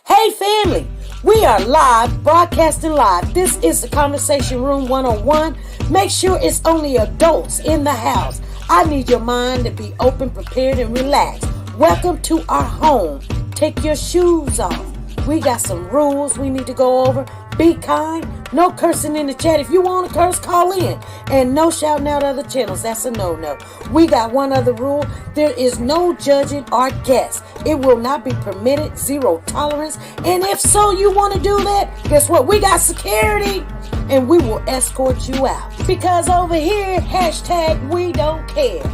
Hey family, we are live, broadcasting live. This is the Conversation Room 101. Make sure it's only adults in the house. I need your mind to be open, prepared, and relaxed. Welcome to our home. Take your shoes off. We got some rules we need to go over. Be kind. No cursing in the chat. If you want to curse, call in. And no shouting out other channels. That's a no-no. We got one other rule. There is no judging our guests. It will not be permitted. Zero tolerance. And if so, you want to do that, guess what? We got security. And we will escort you out. Because over here, hashtag we don't care.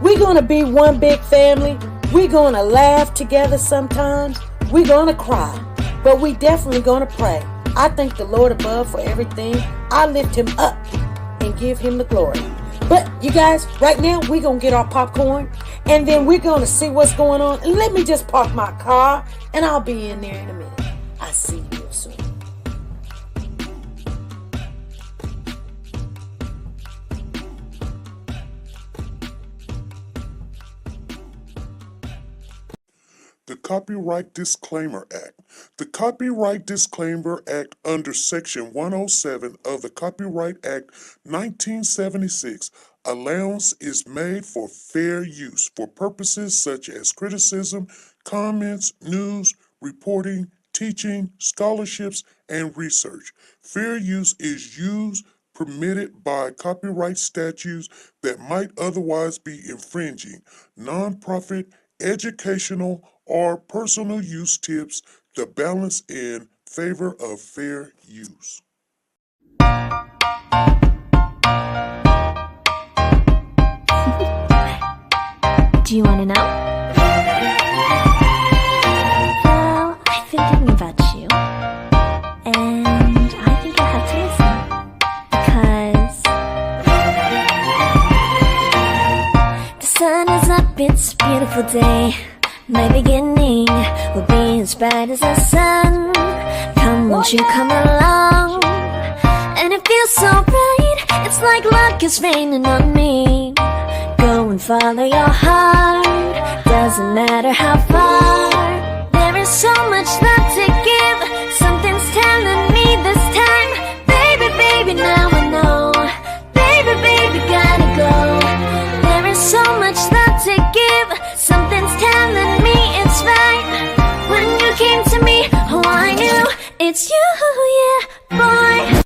We're going to be one big family. We're going to laugh together sometimes. We're going to cry. But we definitely going to pray. I thank the Lord above for everything. I lift him up and give him the glory. But you guys, right now, we're going to get our popcorn. And then we're going to see what's going on. And let me just park my car. And I'll be in there in a minute. I'll see you real soon. The Copyright Disclaimer Act. The Copyright Disclaimer Act under Section 107 of the Copyright Act 1976, allowance is made for fair use for purposes such as criticism, comments, news, reporting, teaching, scholarships, and research. Fair use is used permitted by copyright statutes that might otherwise be infringing. Nonprofit, educational, or personal use tips the balance in favor of fair use. Do you want to know? Well, I've been thinking about you, and I think I have to listen, because the sun is up, it's a beautiful day. My beginning will be as bright as the sun. Come, won't you come along? And it feels so bright, it's like luck is raining on me. Go and follow your heart, doesn't matter how far. There is so much love to give, something's telling me this time. Baby, baby, now I know. Baby, baby, gotta go. There is so much love to give, something's telling me it's right. When you came to me, oh I knew it's you, yeah, boy.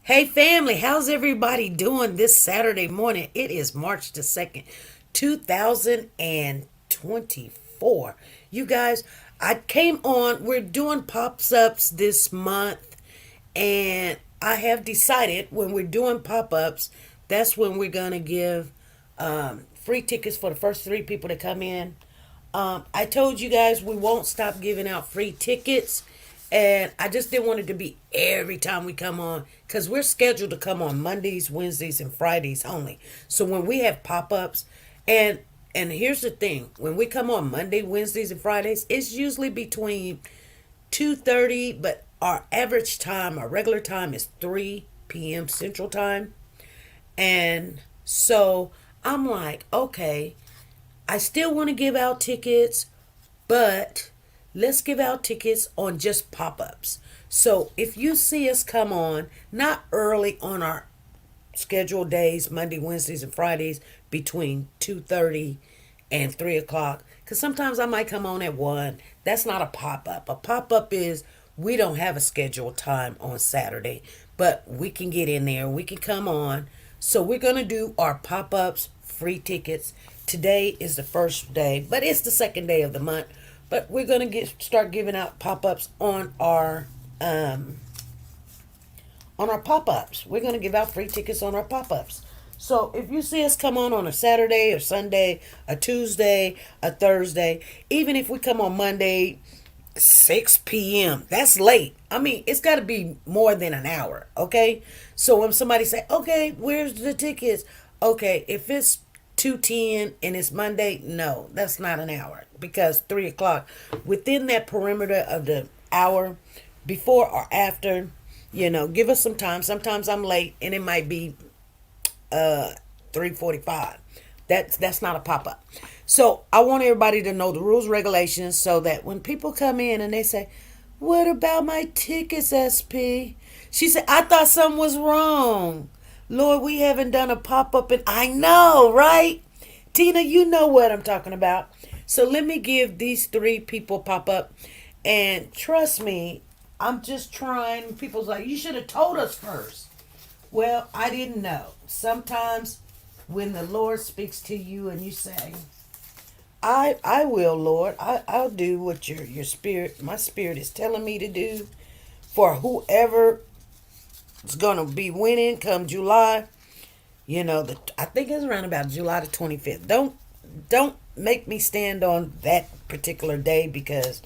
Hey family, how's everybody doing this Saturday morning? It is March the 2nd, 2024. You guys, I came on, we're doing pop-ups this month, and I have decided when we're doing pop-ups, that's when we're going to give free tickets for the first 3 people to come in. I told you guys we won't stop giving out free tickets. And I just didn't want it to be every time we come on, because we're scheduled to come on Mondays, Wednesdays, and Fridays only. So when we have pop-ups, and here's the thing, when we come on Monday, Wednesdays, and Fridays, it's usually between 2:30, but our average time, our regular time is 3 p.m. Central Time. And so I'm like, okay, I still want to give out tickets, but let's give out tickets on just pop-ups. So if you see us come on, not early on our scheduled days, Monday, Wednesdays, and Fridays, between 2:30 and 3 o'clock, because sometimes I might come on at 1. That's not a pop-up. A pop-up is we don't have a scheduled time on Saturday, but we can get in there. We can come on. So we're going to do our pop-ups, free tickets. Today is the first day, but it's the second day of the month. But we're going to start giving out pop-ups on our pop-ups. We're going to give out free tickets on our pop-ups. So if you see us come on a Saturday or Sunday, a Tuesday, a Thursday, even if we come on Monday, 6 p.m., that's late. I mean, it's got to be more than an hour, okay? So when somebody say, okay, where's the tickets? Okay, if it's 2:10 and it's Monday, no, that's not an hour, because 3 o'clock, within that perimeter of the hour, before or after, give us some time. Sometimes I'm late and it might be 3:45, That's not a pop up. So I want everybody to know the rules, regulations, so that when people come in and they say, "What about my tickets, SP?" She said, "I thought something was wrong. Lord, we haven't done a pop up, and I know, right? Tina, you know what I'm talking about. So let me give these three people pop up, and trust me, I'm just trying. People's like, you should have told us first. Well, I didn't know. Sometimes when the Lord speaks to you and you say, I will, Lord. I'll do what your spirit, my spirit is telling me to do for whoever is gonna be winning come July. I think it's around about July the 25th. Don't make me stand on that particular day because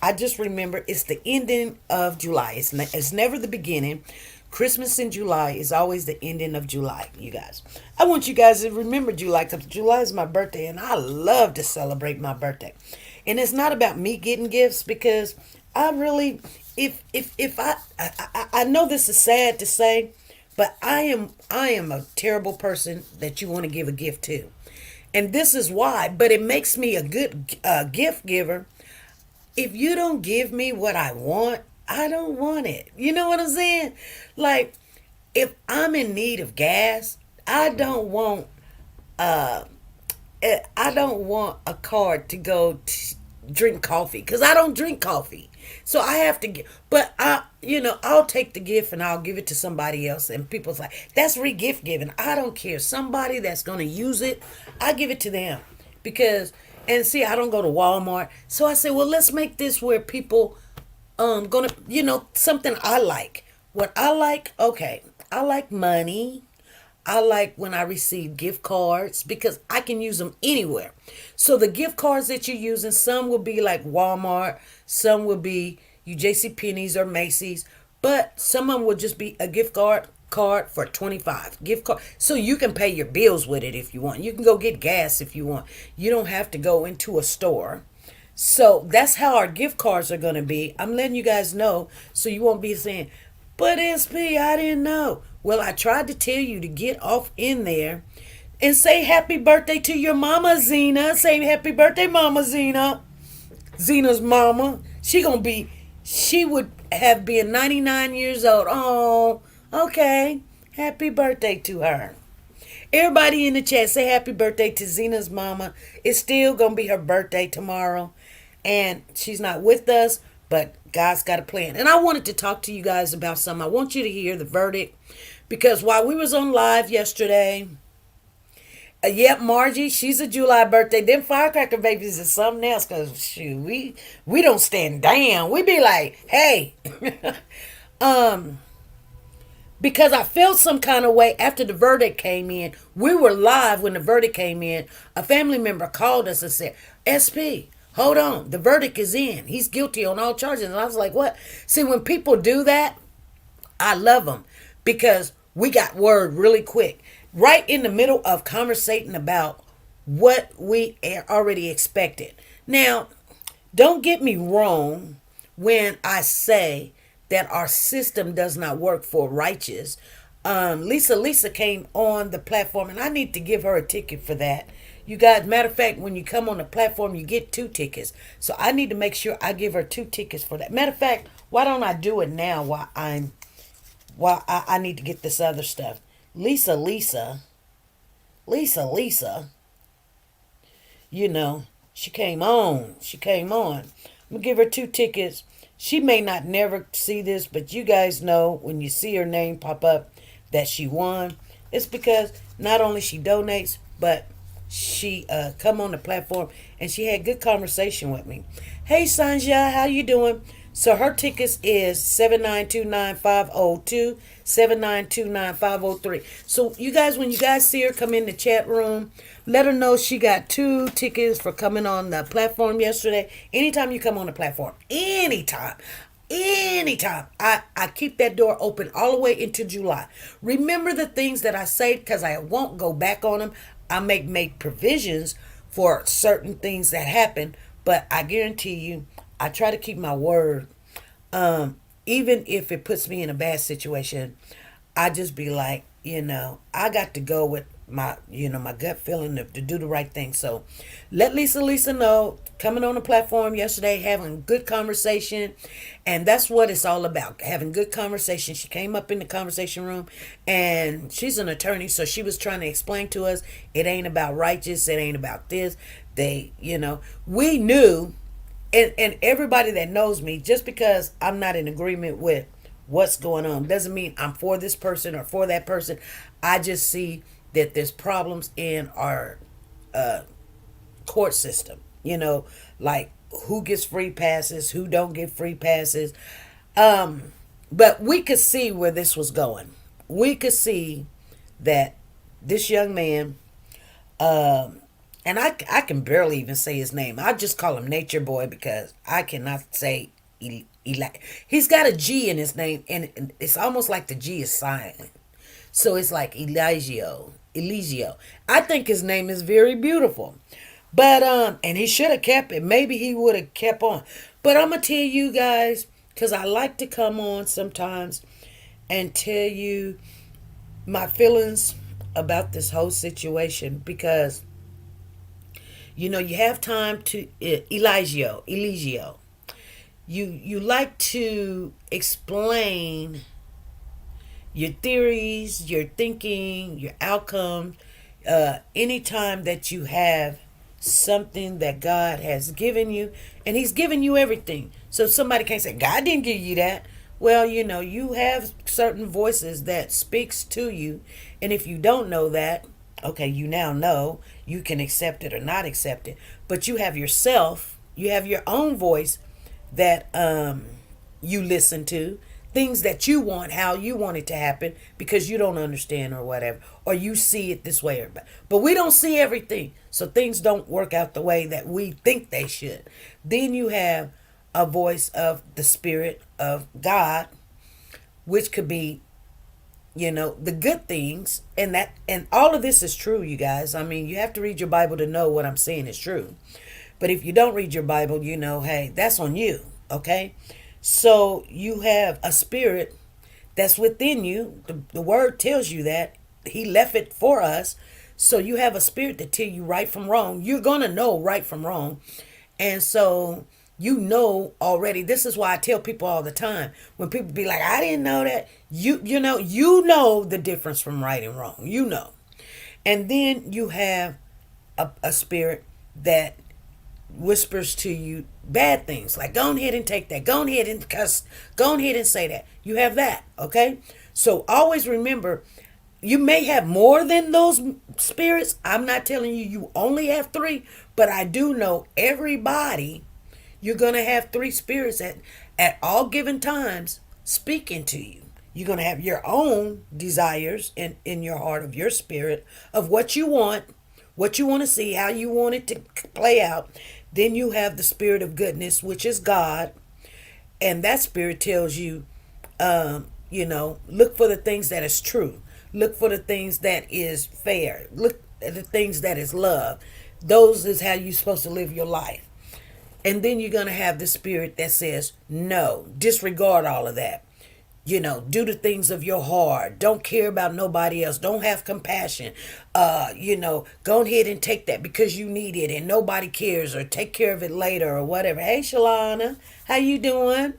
I just remember it's the ending of July. It's never the beginning. Christmas in July is always the ending of July, you guys. I want you guys to remember July because July is my birthday and I love to celebrate my birthday. And it's not about me getting gifts because I really, if I know this is sad to say, but I am a terrible person that you want to give a gift to. And this is why, but it makes me a good gift giver. If you don't give me what I want, I don't want it. You know what I'm saying? Like, if I'm in need of gas, I don't want a card to go drink coffee because I don't drink coffee. So I have to get, but I'll take the gift and I'll give it to somebody else. And people's like, that's re-gift giving. I don't care. Somebody that's going to use it, I give it to them because, and see, I don't go to Walmart. So I say, well, let's make this where people, gonna, something I like. What I like, okay, I like money. I like when I receive gift cards because I can use them anywhere. So the gift cards that you're using, some will be like Walmart, some will be you JC Penney's or Macy's, but some of them will just be a gift card for 25 gift card so you can pay your bills with it if you want. You can go get gas if you want. You don't have to go into a store. So that's how our gift cards are going to be. I'm letting you guys know so you won't be saying, but SP, I didn't know. Well, I tried to tell you to get off in there and say happy birthday to your mama, Zena. Say happy birthday, Mama Zena. Zena's mama. She would have been 99 years old. Oh, okay. Happy birthday to her. Everybody in the chat say happy birthday to Zena's mama. It's still going to be her birthday tomorrow. And she's not with us, but God's got a plan. And I wanted to talk to you guys about something. I want you to hear the verdict. Because while we was on live yesterday, yep, Margie, she's a July birthday. Them firecracker babies is something else. Because shoot, we don't stand down. We be like, hey. Because I felt some kind of way after the verdict came in. We were live when the verdict came in. A family member called us and said, SP, hold on. The verdict is in. He's guilty on all charges. And I was like, what? See, when people do that, I love them. Because we got word really quick. Right in the middle of conversating about what we already expected. Now, don't get me wrong when I say that our system does not work for righteous. Lisa came on the platform, and I need to give her a ticket for that. You guys, matter of fact, when you come on the platform, you get 2 tickets. So I need to make sure I give her 2 tickets for that. Matter of fact, why don't I do it now while I need to get this other stuff. Lisa, she came on. I'm going to give her 2 tickets. She may not never see this, but you guys know when you see her name pop up that she won. It's because not only she donates, but she come on the platform and she had good conversation with me. Hey, Sanja, how you doing? So her tickets is 7929502, 7929503. So you guys, when you guys see her come in the chat room, let her know she got 2 tickets for coming on the platform yesterday. Anytime you come on the platform, anytime, I keep that door open all the way into July. Remember the things that I say because I won't go back on them. I make provisions for certain things that happen, but I guarantee you, I try to keep my word. Even if it puts me in a bad situation, I just be like, I got to go with my gut feeling to do the right thing. So let Lisa know, coming on the platform yesterday, having good conversation, and that's what it's all about, having good conversation. She came up in the conversation room, and she's an attorney, so she was trying to explain to us it ain't about righteous, it ain't about this. We knew, and everybody that knows me, just because I'm not in agreement with what's going on doesn't mean I'm for this person or for that person. I just see that there's problems in our court system, like who gets free passes, who don't get free passes. But we could see where this was going. We could see that this young man, and I can barely even say his name. I just call him Nature Boy because I cannot say Eli. He's got a G in his name, and it's almost like the G is silent. So it's like Eligio. I think his name is very beautiful. But and he should have kept it. Maybe he would have kept on. But I'm gonna tell you guys, because I like to come on sometimes and tell you my feelings about this whole situation, because you have time to Eligio. You like to explain your theories, your thinking, your outcome, anytime that you have something that God has given you, and He's given you everything. So somebody can't say, God didn't give you that. Well, you have certain voices that speaks to you, and if you don't know that, okay, you now know. You can accept it or not accept it, but you have yourself, you have your own voice that you listen to, things that you want, how you want it to happen, because you don't understand or whatever, or you see it this way, but we don't see everything, so things don't work out the way that we think they should. Then you have a voice of the Spirit of God, which could be the good things, and all of this is true, you guys. I mean, you have to read your Bible to know what I'm saying is true. But if you don't read your Bible, hey, that's on you, okay? So you have a spirit that's within you. The word tells you that. He left it for us. So you have a spirit that tell you right from wrong. You're going to know right from wrong. And so already. This is why I tell people all the time, when people be like, I didn't know that. You know the difference from right and wrong. And then you have a spirit that whispers to you bad things, like go ahead and take that, go ahead and cuss, go ahead and say that. You have that, okay? So always remember, you may have more than those spirits. I'm not telling you only have 3, but I do know everybody, you're going to have 3 spirits at all given times speaking to you. You're going to have your own desires in your heart of your spirit of what you want to see, how you want it to play out. Then you have the spirit of goodness, which is God. And that spirit tells you, look for the things that is true. Look for the things that is fair. Look at the things that is love. Those is how you're supposed to live your life. And then you're going to have the spirit that says, no, disregard all of that. Do the things of your heart. Don't care about nobody else. Don't have compassion. Go ahead and take that because you need it and nobody cares, or take care of it later or whatever. Hey, Shalana, how you doing?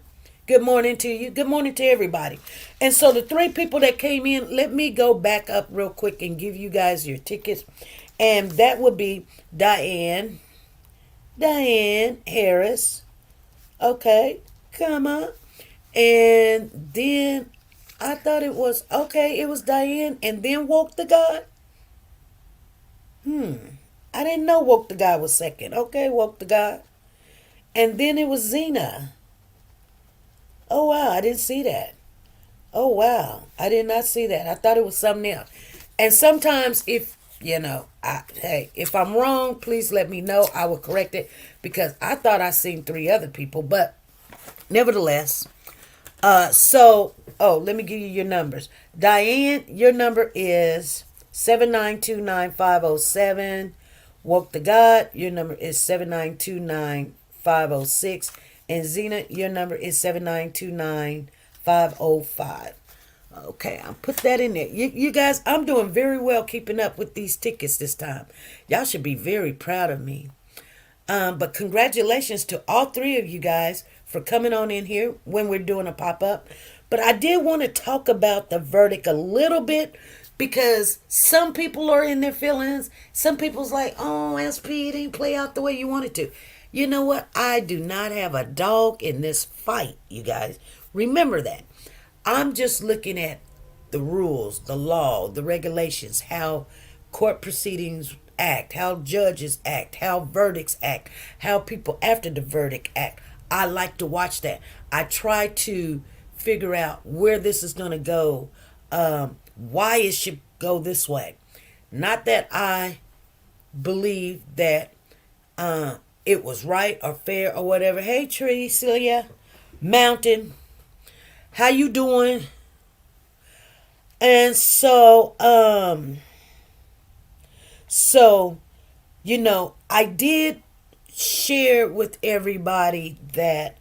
Good morning to you. Good morning to everybody. And so the 3 people that came in, let me go back up real quick and give you guys your tickets. And that would be Diane Harris. Okay, come on. And then I thought it was Diane and then Woke the God. I didn't know Woke the God was second. Okay, Woke the God. And then it was Zena. Oh wow, I didn't see that. Oh wow, I did not see that. I thought it was something else. And sometimes if if I'm wrong, please let me know. I will correct it, because I thought I seen 3 other people, but nevertheless. Let me give you your numbers. Diane, your number is 7929507. Woke the God, your number is 7929506. And Zena, your number is 7929505. Okay, I'll put that in there. You guys, I'm doing very well keeping up with these tickets this time. Y'all should be very proud of me. But congratulations to all three of you guys for coming on in here when we're doing a pop up. But I did want to talk about the verdict a little bit because some people are in their feelings. Some people's like, oh, SP, it didn't play out the way you wanted to. You know what? I do not have a dog in this fight, you guys. Remember that. I'm just looking at the rules, the law, the regulations, how court proceedings act, how judges act, how verdicts act, how people after the verdict act. I like to watch that. I try to figure out where this is going to go, why it should go this way. Not that I believe that it was right or fair or whatever. Hey, Tree, Celia, Mountain, how you doing? And so, I did share with everybody that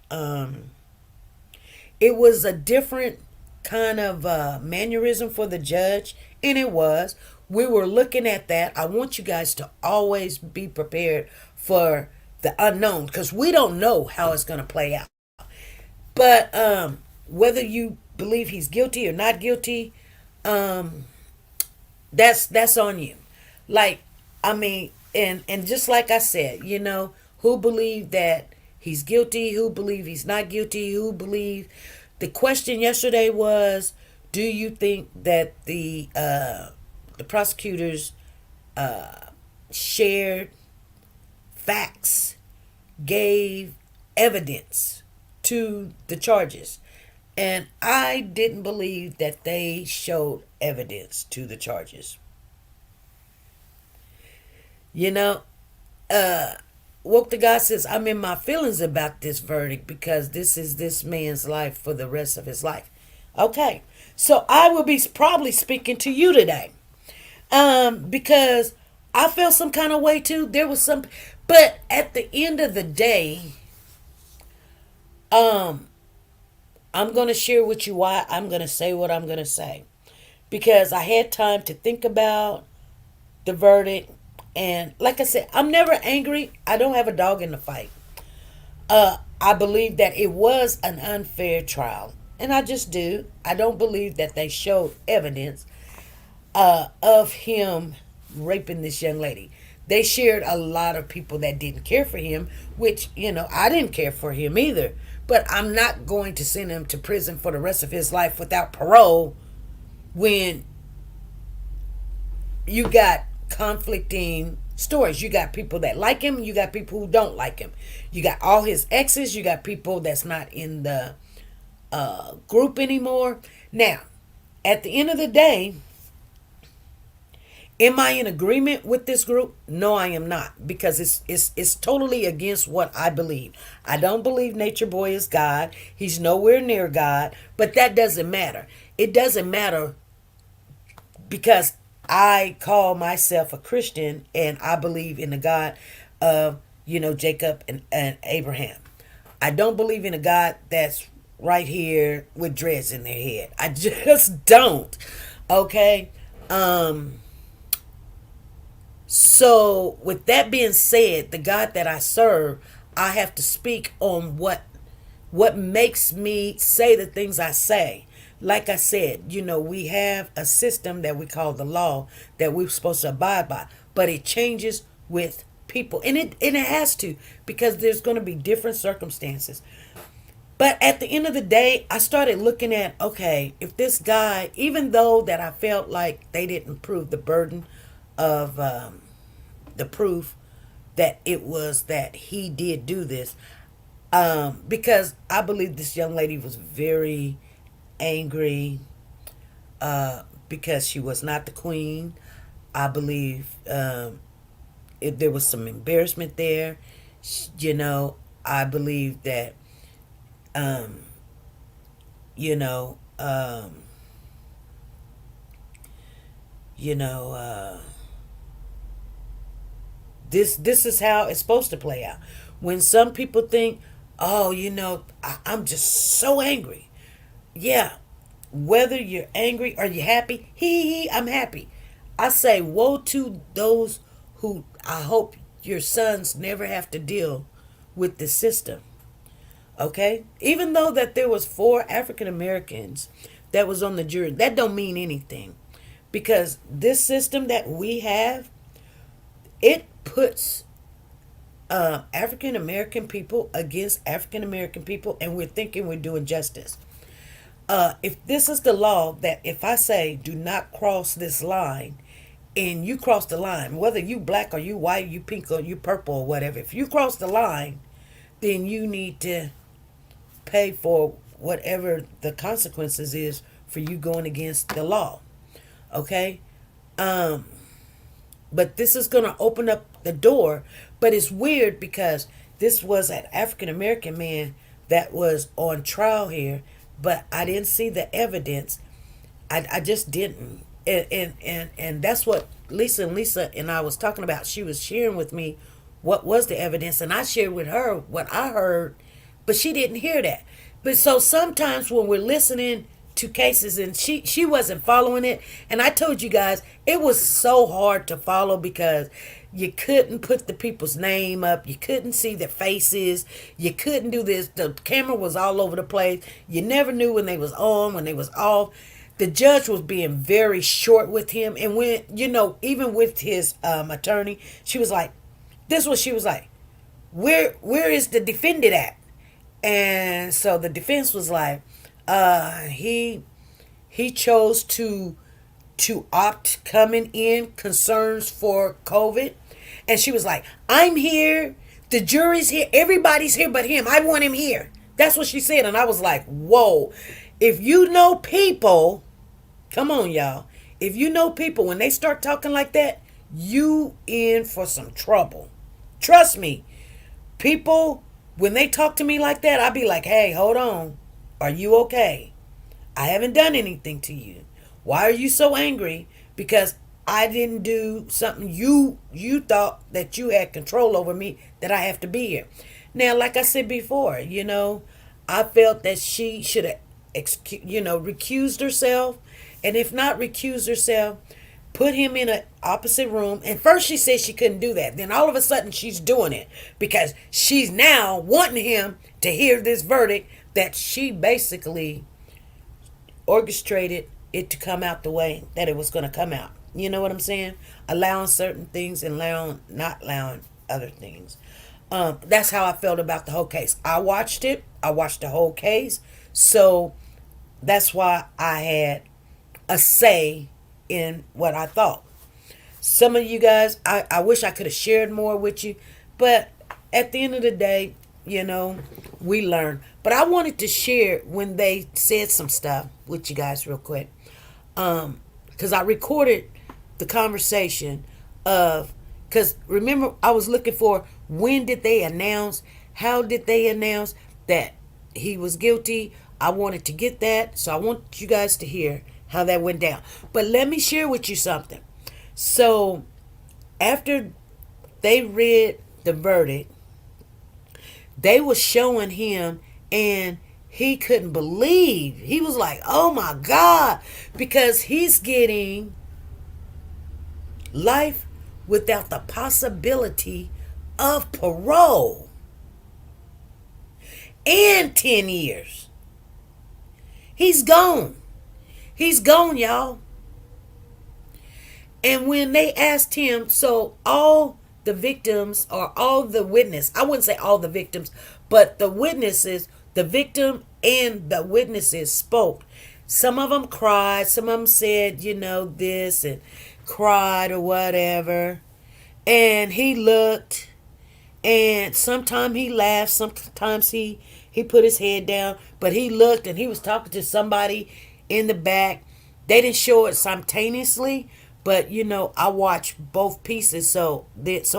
it was a different kind of mannerism for the judge, and it was. We were looking at that. I want you guys to always be prepared for the unknown because we don't know how it's going to play out. But whether you believe he's guilty or not guilty, that's on you. Like, I mean, and just like I said, who believe that he's guilty, who believe he's not guilty, who believe. The question yesterday was, do you think that the prosecutors shared facts, gave evidence to the charges? And I didn't believe that they showed evidence to the charges. Woke the God says, I'm in my feelings about this verdict because this is this man's life for the rest of his life. Okay, so I will be probably speaking to you today. Because I felt some kind of way too. There was some, but at the end of the day, I'm going to share with you why I'm going to say what I'm going to say. Because I had time to think about the verdict. And like I said, I'm never angry. I don't have a dog in the fight. I believe that it was an unfair trial. And I just do. I don't believe that they showed evidence of him raping this young lady. They shared a lot of people that didn't care for him, which, I didn't care for him either. But I'm not going to send him to prison for the rest of his life without parole when you got conflicting stories. You got people that like him, you got people who don't like him. You got all his exes, you got people that's not in the group anymore. Now, at the end of the day, am I in agreement with this group? No, I am not, because it's totally against what I believe. I don't believe Nature Boy is God. He's nowhere near God, but that doesn't matter. It doesn't matter because I call myself a Christian and I believe in the God of, Jacob and Abraham. I don't believe in a God that's right here with dreads in their head. I just don't. Okay? So, with that being said, the God that I serve, I have to speak on what makes me say the things I say. Like I said, we have a system that we call the law that we're supposed to abide by, but it changes with people, and it has to, because there's going to be different circumstances. But at the end of the day, I started looking at, okay, if this guy, even though that I felt like they didn't prove the burden of the proof that it was that he did do this, because I believe this young lady was very angry because she was not the queen. I believe there was some embarrassment there. I believe that you know, you know, this is how it's supposed to play out. When some people think, oh, I'm just so angry. Yeah, whether you're angry or you're happy, I'm happy. I say, woe to those who I hope your sons never have to deal with the system. Okay? Even though that there was 4 African Americans that was on the jury, that don't mean anything. Because this system that we have, it puts African American people against African American people, and we're thinking we're doing justice. If this is the law, that if I say do not cross this line, and you cross the line, whether you black or you white, you pink or you purple or whatever, if you cross the line, then you need to pay for whatever the consequences is for you going against the law. Okay? But this is going to open up the door. But it's weird because this was an African American man that was on trial here, but I didn't see the evidence. I just didn't. And that's what Lisa and I was talking about. She was sharing with me what was the evidence, and I shared with her what I heard, but she didn't hear that. But so sometimes when we're listening to cases and she wasn't following it, and I told you guys it was so hard to follow because you couldn't put the people's name up, you couldn't see their faces, you couldn't do this, the camera was all over the place, you never knew when they was on, when they was off. The judge was being very short with him, and when even with his attorney, she was like, this was she was like, where is the defendant at? And so the defense was like, he chose to opt coming in concerns for COVID. And she was like, I'm here, the jury's here, everybody's here but him. I want him here. That's what she said. And I was like, whoa. If you know people, come on, y'all. If you know people, when they start talking like that, you in for some trouble. Trust me. People, when they talk to me like that, I'll be like, hey, hold on. Are you okay? I haven't done anything to you. Why are you so angry? Because I didn't do something you thought that you had control over me, that I have to be here. Now, like I said before, I felt that she should have, recused herself. And if not recused herself, put him in an opposite room. And first she said she couldn't do that. Then all of a sudden she's doing it because she's now wanting him to hear this verdict that she basically orchestrated it to come out the way that it was going to come out. You know what I'm saying? Allowing certain things and not allowing other things. That's how I felt about the whole case. I watched it. I watched the whole case. So that's why I had a say in what I thought. Some of you guys, I wish I could have shared more with you. But at the end of the day, we learn. But I wanted to share when they said some stuff with you guys real quick. Because I recorded the conversation because remember, I was looking for when did they announce, how did they announce that he was guilty. I wanted to get that, so I want you guys to hear how that went down. But let me share with you something. So after they read the verdict, they were showing him, and he couldn't believe. He was like, oh my God, because he's getting life without the possibility of parole and 10 years. He's gone. He's gone, y'all. And when they asked him, so all the victims or all the witnesses, I wouldn't say all the victims, but the witnesses, the victim and the witnesses spoke. Some of them cried. Some of them said, this and cried or whatever. And he looked, and sometimes he laughed. Sometimes he put his head down, but he looked and he was talking to somebody in the back. They didn't show it simultaneously, but I watched both pieces so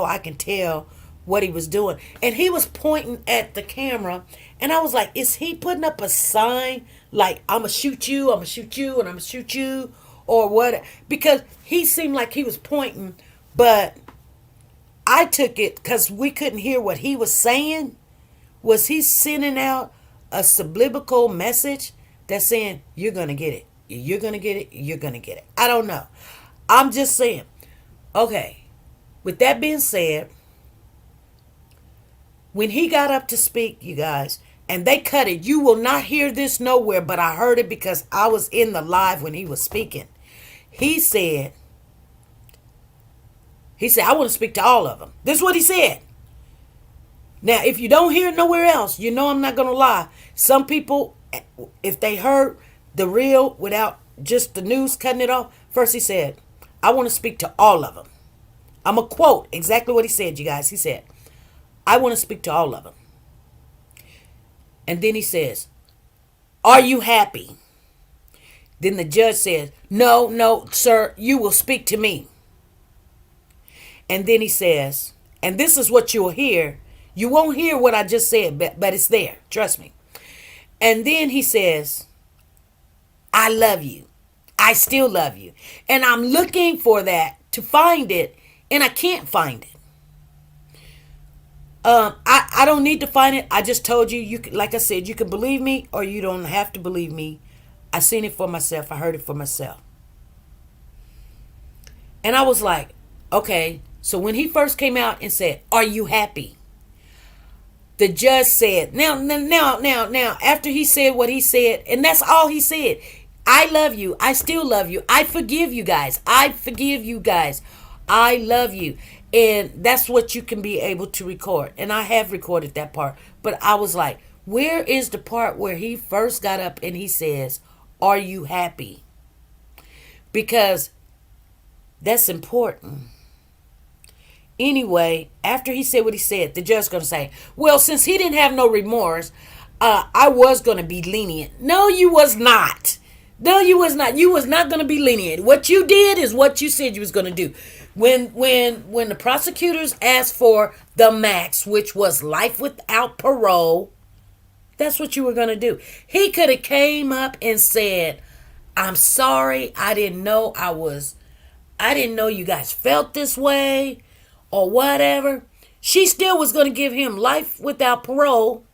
I can tell what he was doing. And he was pointing at the camera, and I was like, is he putting up a sign like, I'm gonna shoot you, I'm gonna shoot you, and I'm gonna shoot you, or what? Because he seemed like he was pointing, but I took it because we couldn't hear what he was saying. Was he sending out a subliminal message that's saying you're going to get it. You're going to get it. You're going to get it. I don't know. I'm just saying. Okay. With that being said, when he got up to speak, you guys, and they cut it, you will not hear this nowhere, but I heard it because I was in the live when he was speaking. He said, I want to speak to all of them. This is what he said. Now, if you don't hear it nowhere else, you know I'm not going to lie. Some people, if they heard the real without just the news cutting it off, first he said, I want to speak to all of them. I'm going to quote exactly what he said, you guys. He said, I want to speak to all of them. And then he says, are you happy? Then the judge says, no, no, sir, you will speak to me. And then he says, and this is what you'll hear. You won't hear what I just said, but it's there. Trust me. And then he says, I love you. I still love you. And I'm looking for that to find it, and I can't find it. I don't need to find it. I just told you, like I said, you can believe me or you don't have to believe me. I seen it for myself. I heard it for myself. And I was like, okay. So when he first came out and said, are you happy? The judge said, now, after he said what he said, and that's all he said. I love you. I still love you. I forgive you guys. I forgive you guys. I love you. And that's what you can be able to record. And I have recorded that part. But I was like, where is the part where he first got up and he says, are you happy? Because that's important. Anyway, after he said what he said, the judge's going to say, well, since he didn't have no remorse, I was going to be lenient. No, you was not. No, you was not. You was not going to be lenient. What you did is what you said you was going to do. When the prosecutors asked for the max, which was life without parole, that's what you were going to do. He could have came up and said, I'm sorry. I didn't know you guys felt this way or whatever. She still was going to give him life without parole,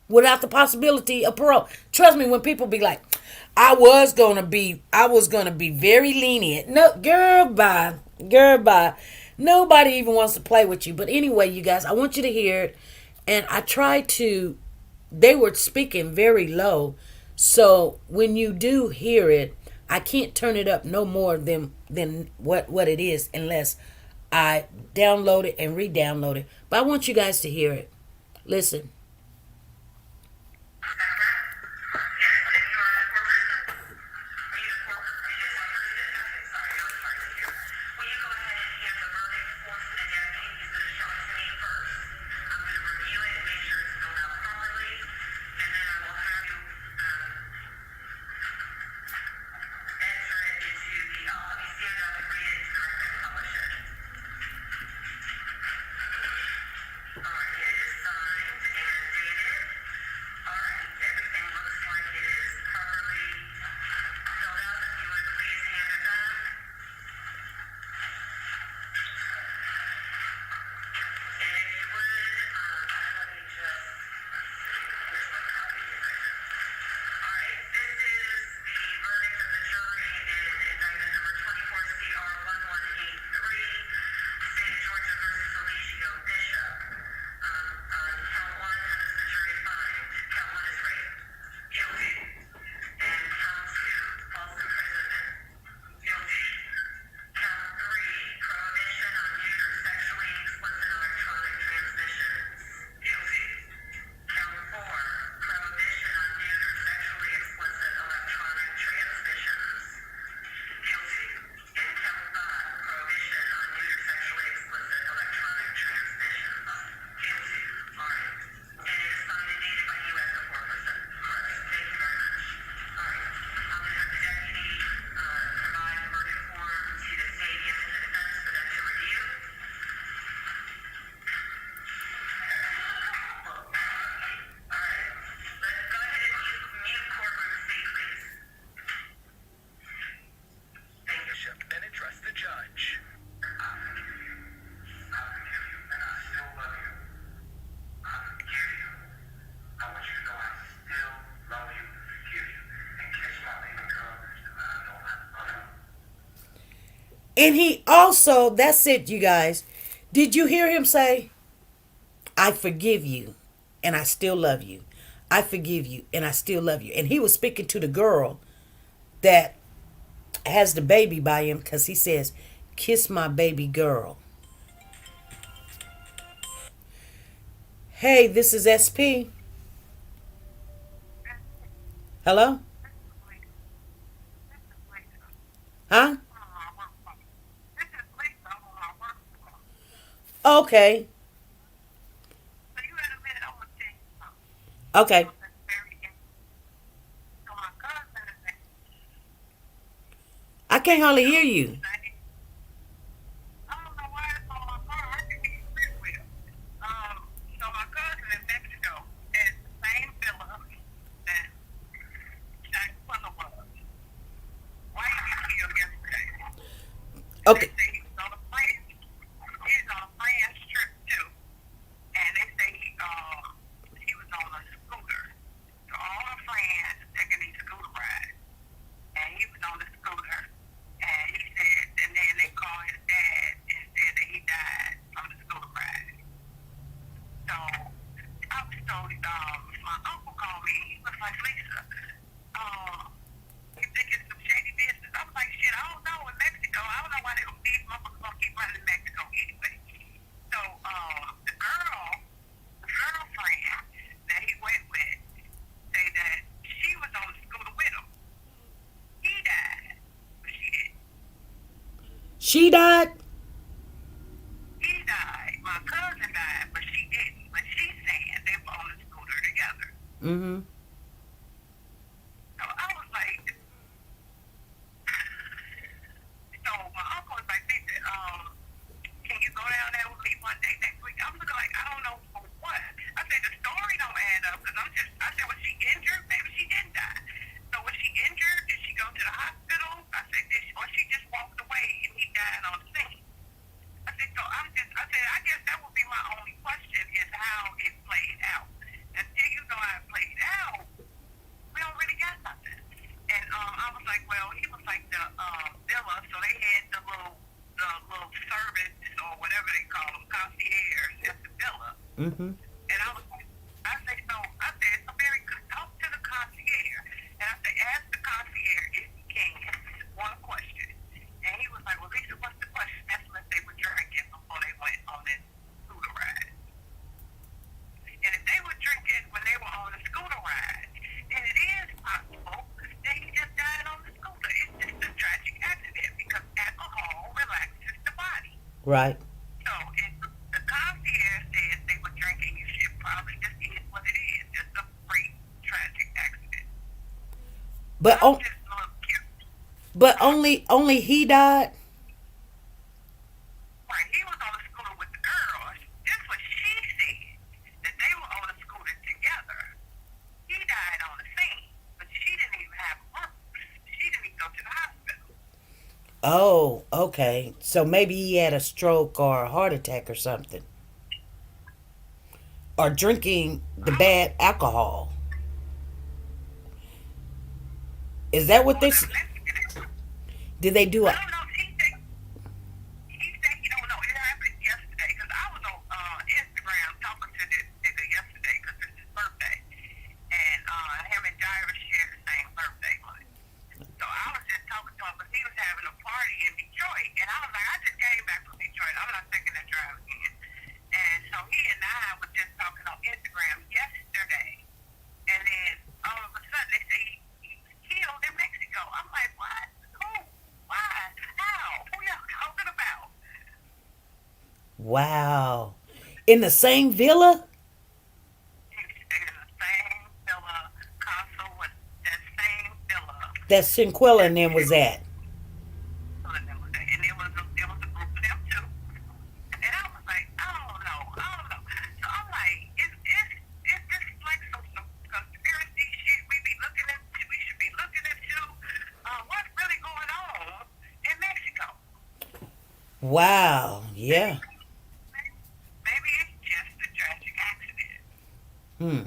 without the possibility of parole. Trust me, when people be like, I was gonna be very lenient. No, girl, bye. Nobody even wants to play with you. But anyway, you guys, I want you to hear it. And I tried to, they were speaking very low. So when you do hear it, I can't turn it up no more than what it is unless I download it and re-download it. But I want you guys to hear it. Listen. And he also, that's it, you guys. Did you hear him say, I forgive you and I still love you? I forgive you and I still love you. And he was speaking to the girl that has the baby by him because he says, kiss my baby girl. Hey, this is SP. Hello? Huh? Okay. Okay. I can't hardly hear you. Okay. She died? Mm-hmm. Mm-hmm. Right. But but only he died. Oh, okay. So maybe he had a stroke or a heart attack or something, or drinking the bad alcohol. Is that what this? Did they do a? Wow. In the same villa? That Sinquilla and them was at. Wow. Yeah. Hmm.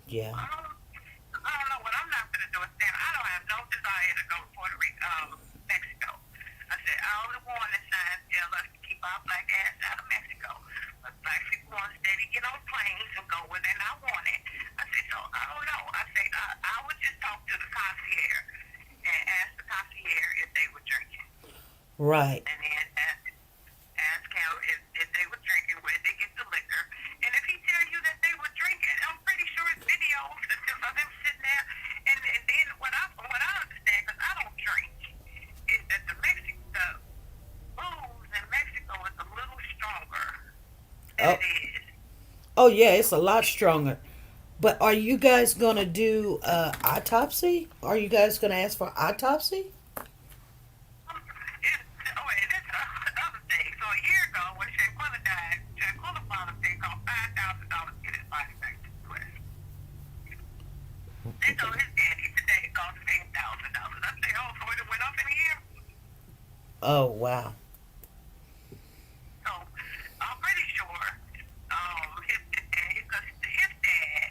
Yeah. Right. and then ask him if they were drinking, where they get the liquor. And if he tell you that they were drinking, I'm pretty sure it's videos of them sitting there. And then what I understand, because I don't drink, is that the booze in Mexico is a little stronger than Oh, it is. oh yeah, it's a lot stronger. But are you guys gonna do autopsy? Are you guys gonna ask for autopsy? And that's another thing. So a year ago, when Shanquilla died, Shanquilla filed a thing called $5,000 to get his body back to the U.S. They told his daddy today it cost him $8,000. I say, oh, so it went up in a year? Oh wow. So I'm pretty sure his dad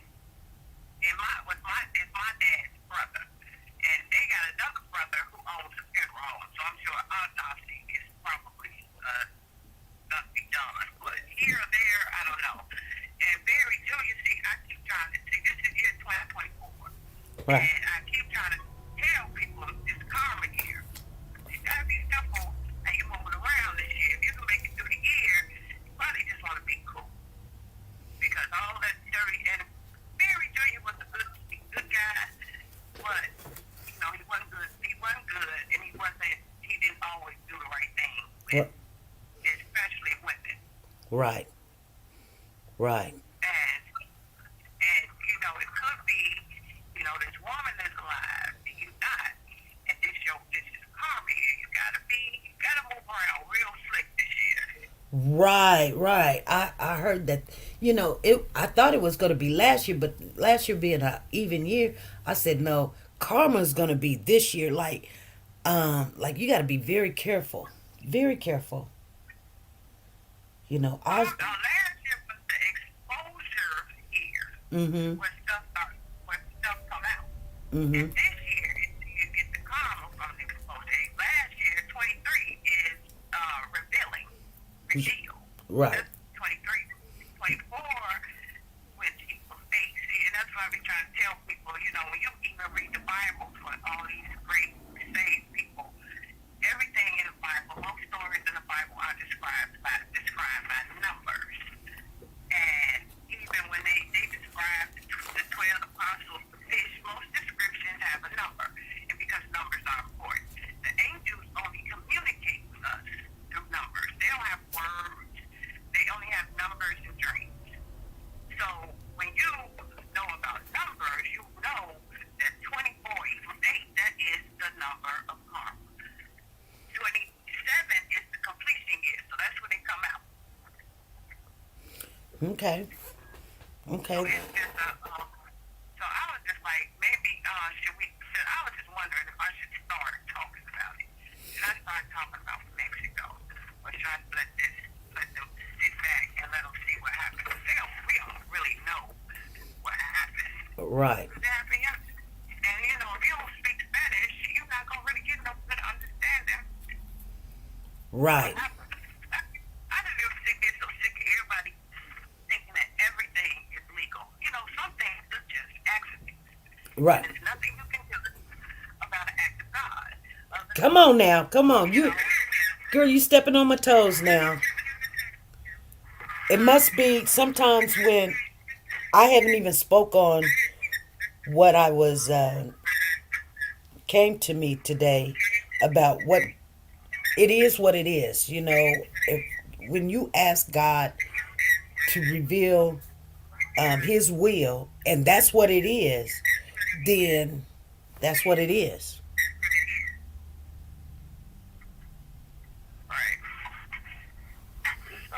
is my dad's brother. And they got another brother who owns a funeral home. So I'm sure autopsy is probably gonna be done. But here or there, I don't know. And Barry Jr., see, I keep trying to see, this is year 2024. Right. And I keep trying to tell people it's karma year. You gotta be careful how you moving around this year. If you can make it through the year, you probably just want to be cool. Because all that dirty, and Barry Jr. was a good guy, but he wasn't good, and he didn't always do the right thing with, Ri- especially women. Right. Right. And it could be, this woman is alive and you not, and this is karma here. You gotta move around real slick this year. Right. Right. I heard that. I thought it was gonna be last year, but last year being an even year, I said no. Karma's gonna be this year. Like you got to be very careful. Very careful. I was. Last year was the exposure year Mhm. when stuff come out. And Mhm. this year, you get the karma from the exposure. Last year, 23 is reveal. Right. That's 23. 24 when people face. And that's why we try to tell people, when you even read the Bible for all these great saved people, everything in the Bible, most stories in the Bible are described by numbers. And even when they describe the 12 apostles, the fish, most descriptions have a number. And because numbers are important, the angels only communicate with us through numbers. They don't have words. They only have numbers and dreams. So when you know about numbers, you know that 24 equals 8. That is the number of karma. 27 is the completion year, so that's when they come out. Okay. So Okay. it's just so I was just like, maybe I was just wondering if I should start talking about it. Should I start talking about Mexico? Or should I let them sit back and let them see what happens? We don't really know what happened. Right. What happened yesterday. And if you don't speak Spanish, you're not gonna really get no good understanding. Right. I just get so sick of everybody thinking that everything is legal. Some things are just accidents. Right. There's nothing you can do about an act of God. Come on now. Come on. Girl, you stepping on my toes now. It must be sometimes when I haven't even spoke on what I was came to me today about what it is. If when you ask God to reveal His will, and that's what it is, then that's what it is. Right. So,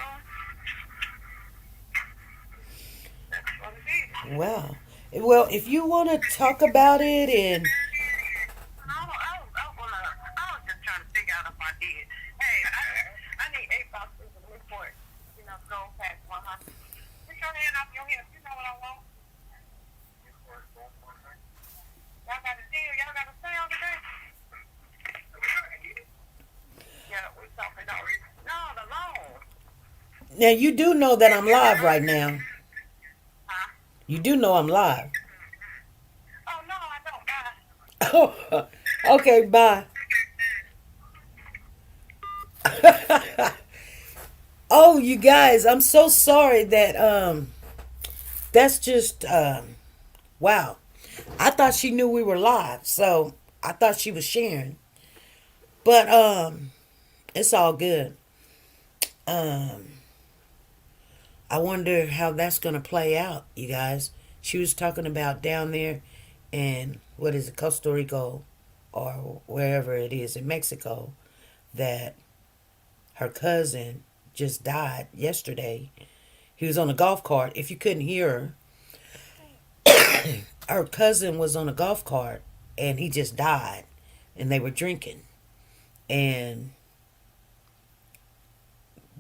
that's what it is. Wow. Well, if you want to talk about it and I was just trying to figure out if I did. Hey, I need 8 boxes of Newport, gold pack 100. Put your hand off your hip. You know what I want. Y'all got a deal. Y'all got a sale today? Yeah, we talking about. No, the loan. now you do know that I'm live right now. Huh? You do know I'm live. Oh, no, I don't. Bye. Oh, okay, bye. Oh, you guys, I'm so sorry that that's just wow. I thought she knew we were live, so I thought she was sharing. But it's all good. I wonder how that's gonna play out, you guys. She was talking about down there in what is it, Costa Rica or wherever it is in Mexico, that her cousin just died yesterday. He was on a golf cart. If you couldn't hear her cousin was on a golf cart and he just died, and they were drinking. And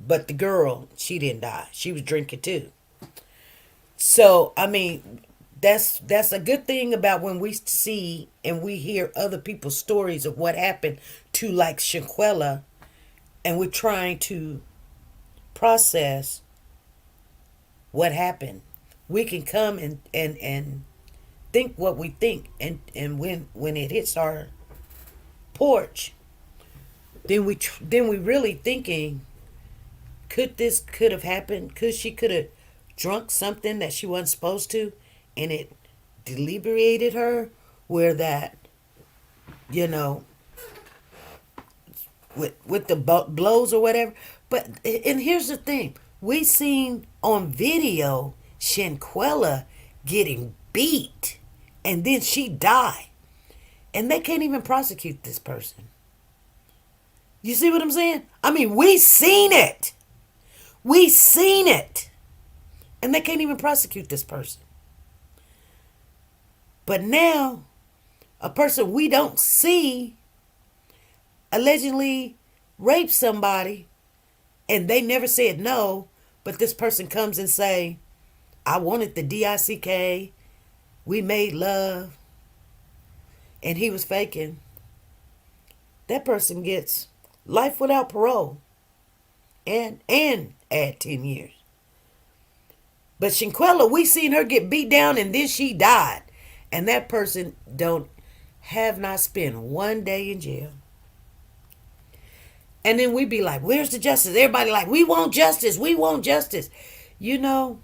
but the girl, she didn't die. She was drinking too. So I mean, that's a good thing about when we see and we hear other people's stories of what happened to like Shanquella, and we're trying to process what happened. We can come and think what we think, and when it hits our porch, then we really thinking, could have happened? Could she could have drunk something that she wasn't supposed to, and it deliberated her, where that, you know, with the blows or whatever. But and here's the thing: we seen on video Shanquella getting beat, and then she died, and they can't even prosecute this person. You see what I'm saying? I mean, we seen it. We seen it. And they can't even prosecute this person. But now, a person we don't see allegedly raped somebody, and they never said no, but this person comes and say, I wanted the DICK, we made love, and he was faking. That person gets life without parole and add 10 years. But Shanquella, we seen her get beat down and then she died. And that person don't have not spent one day in jail. And then we be like, where's the justice? Everybody like, we want justice. We want justice. You know,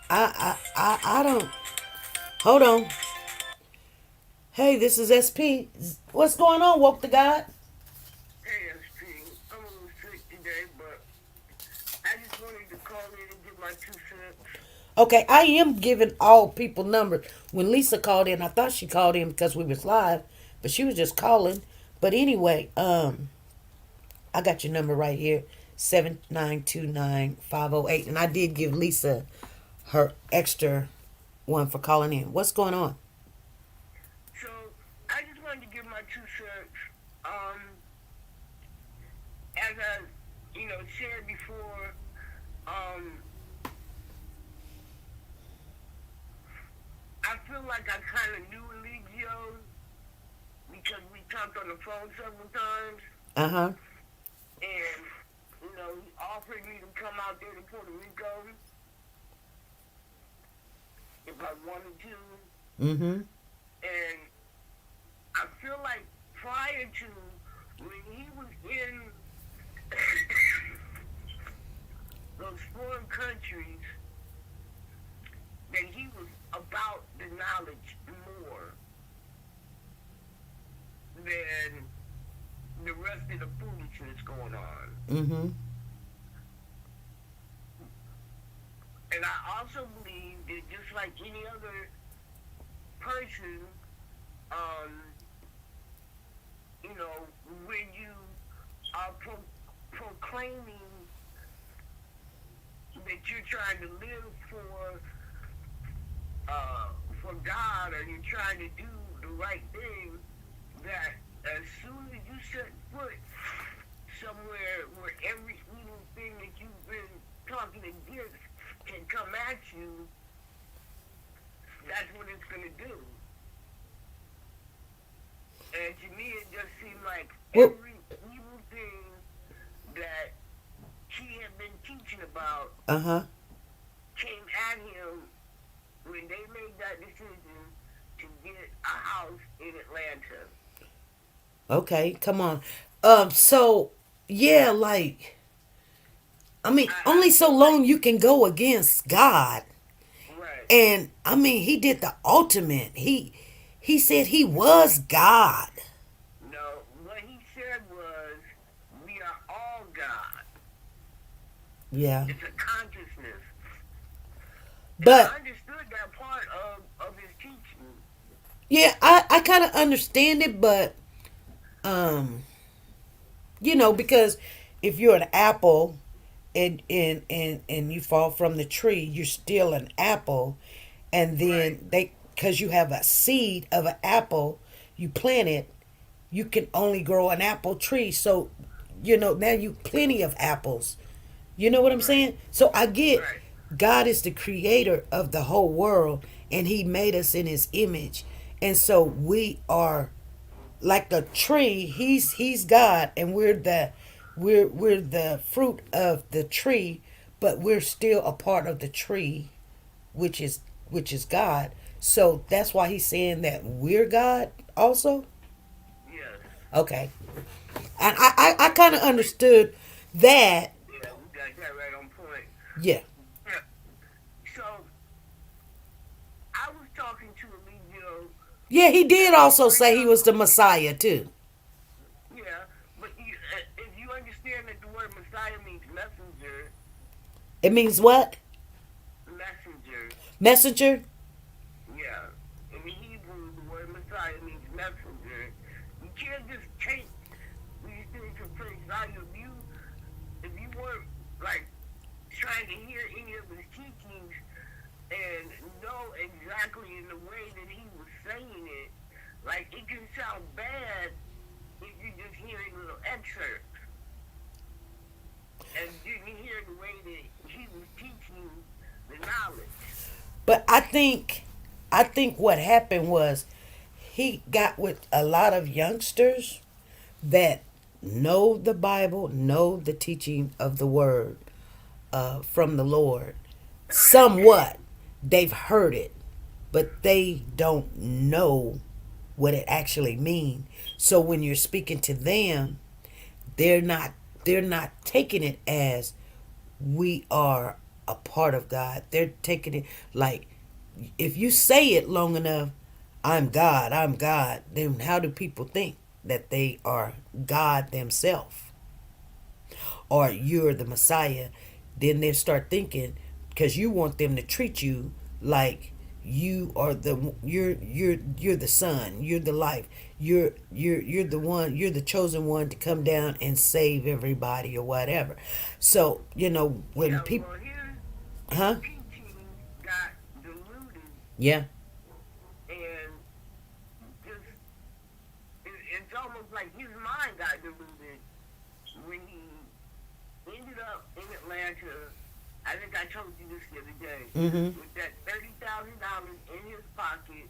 I don't. Hold on. Hey, this is SP. What's going on, Woke the God? Hey, SP. I'm a little sick today, but I just wanted to call in and give my 2 cents. Okay, I am giving all people numbers. When Lisa called in, I thought she called in because we was live, but she was just calling. But anyway, I got your number right here, 7929-508. And I did give Lisa her extra one for calling in. What's going on? So, I just wanted to give my 2 cents. As I, shared before, I feel like I kind of knew Eligio because we talked on the phone several times. Uh-huh. And, he offered me to come out there to Puerto Rico if I wanted to. Mm-hmm. And I feel like prior to when he was in those foreign countries, that he was about the knowledge more than the rest of the foolishness going on. Mm-hmm. And I also believe that just like any other person, when you are proclaiming that you're trying to live for God, or you're trying to do the right thing, that as soon as you set foot somewhere where every evil thing that you've been talking against can come at you, that's what it's going to do. And to me, it just seemed like every evil thing that he had been teaching about came at him when they made that decision to get a house in Atlanta. Okay, come on. So yeah, like I mean, only so long you can go against God. Right. And I mean, he did the ultimate. He said he was God. No, what he said was, we are all God. Yeah. It's a consciousness. And I But understood that part of his teaching. yeah, I kind of understand it, but um because if you're an apple and you fall from the tree, you're still an apple. And Right. then they because you have a seed of an apple, you plant it, you can only grow an apple tree. So now you plenty of apples. You know what I'm Right. saying? So I get Right. God is the creator of the whole world, and he made us in his image. And so we are like a tree. He's God, and we're the fruit of the tree, but we're still a part of the tree, which is God. So that's why he's saying that we're God also. Yes. Okay. And I kind of understood that. Yeah, we got that right on point. Yeah. Yeah. So I was talking to Eligio, Yeah, he and did I also bring say he up, was the Messiah too. yeah, but if you understand that the word Messiah means messenger, It means what? messenger, Messenger? yeah. In the Hebrew, the word Messiah means messenger. You can't just take these things for face value. If you weren't like trying to hear any of his teachings and know exactly in the way that he was saying it, like it can sound bad if you're just hearing little excerpts and didn't hear the way that he was teaching the knowledge. But I think what happened was he got with a lot of youngsters that know the Bible, know the teaching of the word from the Lord. Somewhat. They've heard it, but they don't know what it actually means. So when you're speaking to them, they're not they're not taking it as we are a part of God. They're taking it like if you say it long enough, I'm God, then how do people think that they are God themselves? Or you're the Messiah, then they start thinking because you want them to treat you like you're the son, you're the life, you're the one, you're the chosen one to come down and save everybody or whatever. So when Yeah, people, well, his huh? teaching got diluted Yeah. and just it's almost like his mind got diluted when he ended up in Atlanta. I think I told you this the other day. Mm-hmm. With that $30,000 in his pocket,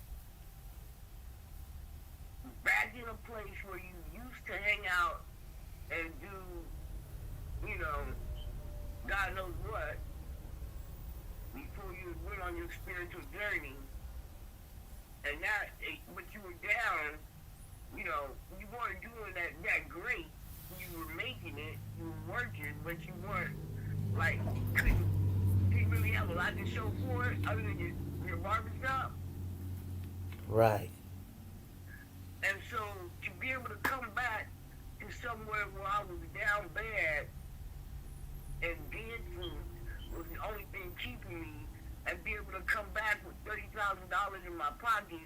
back in a place where you used to hang out and do, you know, God knows what, before you went on your spiritual journey. And now, but you were down, you weren't doing that great. You were making it, you were working, but you weren't, like, didn't really have a lot to show for it other than your barbershop. Right. And so to be able to come back to somewhere where I was down bad and dancing was the only thing keeping me, and be able to come back with $30,000 in my pocket,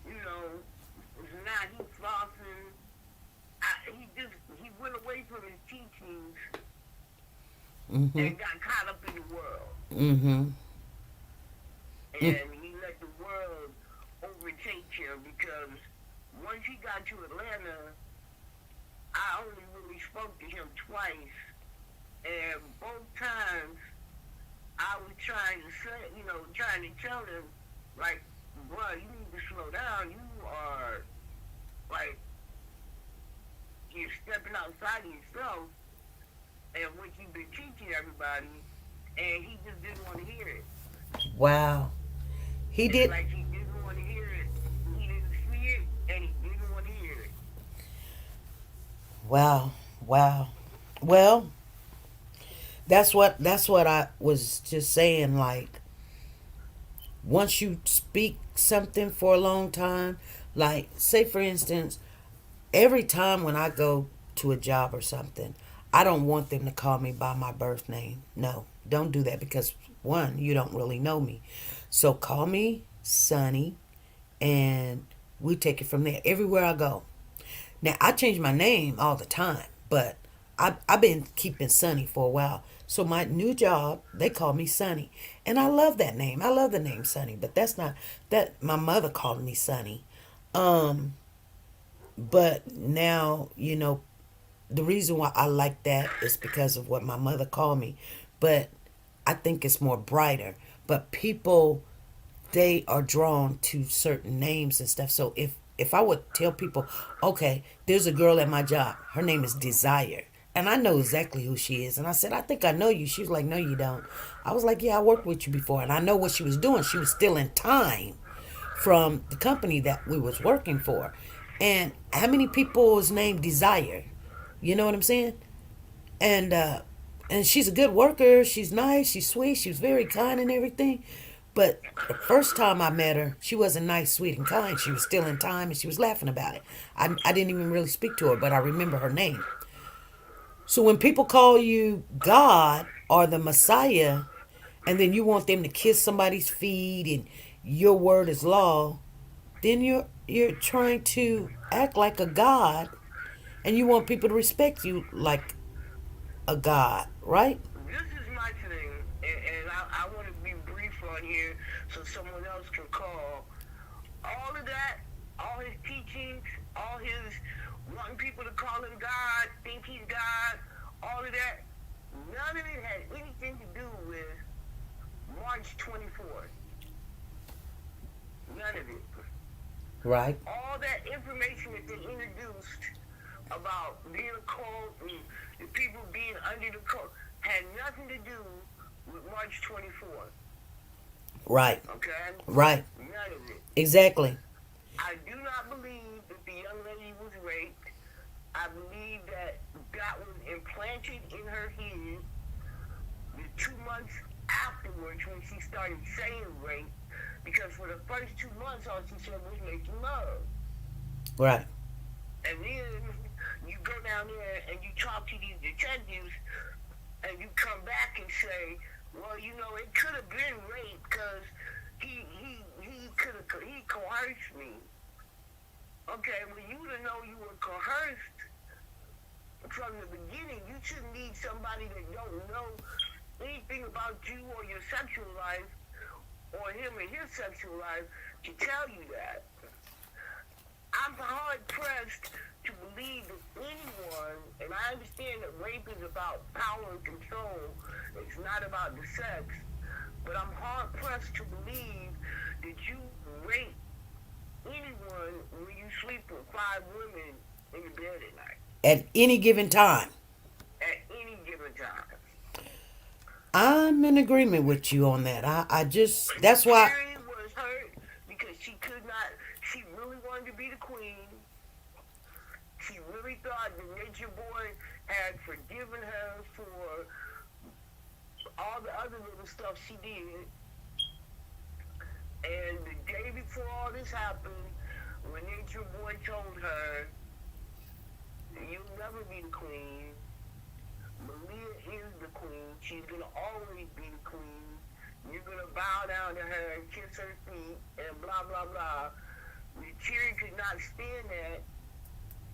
was not he flossing. He went away from his teachings Mm-hmm. and got caught up in the world. Mm-hmm. And he let the world overtake him because once he got to Atlanta, I only really spoke to him twice. And both times I was trying to say, trying to tell him, like, bro, you need to slow down. You are, like, you're stepping outside of yourself and what you've been teaching everybody. And he just didn't want to hear it. Wow. He did. Like he didn't want to hear it. He didn't see it, and he didn't want to hear it. Wow. Wow. Well, that's what I was just saying. Like, once you speak something for a long time, like, say for instance, every time when I go to a job or something, I don't want them to call me by my birth name. No, don't do that, because one, you don't really know me. So call me Sonny, and we take it from there everywhere I go. Now, I change my name all the time, but I've been keeping Sonny for a while. So my new job, they call me Sonny. And I love that name. I love the name Sonny, but that's not that my mother called me Sonny. Um, but now, the reason why I like that is because of what my mother called me. But I think it's more brighter. But people, they are drawn to certain names and stuff. So if I would tell people, okay, there's a girl at my job, her name is Desire, and I know exactly who she is, and I said, I think I know you. She was like, no, you don't. I was like, yeah, I worked with you before, and I know what she was doing. She was stealing time from the company that we was working for. And how many people is named Desire? You know what I'm saying? And she's a good worker. She's nice. She's sweet. She was very kind and everything. But the first time I met her, she wasn't nice, sweet, and kind. She was still in time, and she was laughing about it. I didn't even really speak to her, but I remember her name. So when people call you God or the Messiah, and then you want them to kiss somebody's feet and your word is law, then you're trying to act like a God, and you want people to respect you like a God, right? This is my thing, and I want to be brief on here so someone else can call. All of that, all his teachings, all his wanting people to call him God, think he's God, all of that, none of it had anything to do with March 24th. None of it. Right. All that information that they introduced about being a cult and the people being under the cult had nothing to do with March 24th. Right. Okay? Right. None of it. Exactly. I do not believe that the young lady was raped. I believe that that was implanted in her head the 2 months afterwards when she started saying rape, because for the first 2 months all she said was making love. Right. And then you go down there and you talk to these detectives and you come back and say, well, it could have been rape because he coerced me. Okay, well, you to know you were coerced from the beginning, you shouldn't need somebody that don't know anything about you or your sexual life or him and his sexual life to tell you that. I'm hard pressed to believe that anyone, and I understand that rape is about power and control, it's not about the sex, but I'm hard pressed to believe that you rape anyone when you sleep with 5 women in your bed at night. At any given time. At any given time. I'm in agreement with you on that. I just, that's why. Mary was hurt because she could not, she really wanted to be the queen. She really thought that Nature Boy had forgiven her for all the other little stuff she did. And the day before all this happened, when Nature Boy told her, you'll never be the queen. Malia is the queen. She's going to always be the queen. You're going to bow down to her and kiss her feet and blah, blah, blah. Terry could not stand that.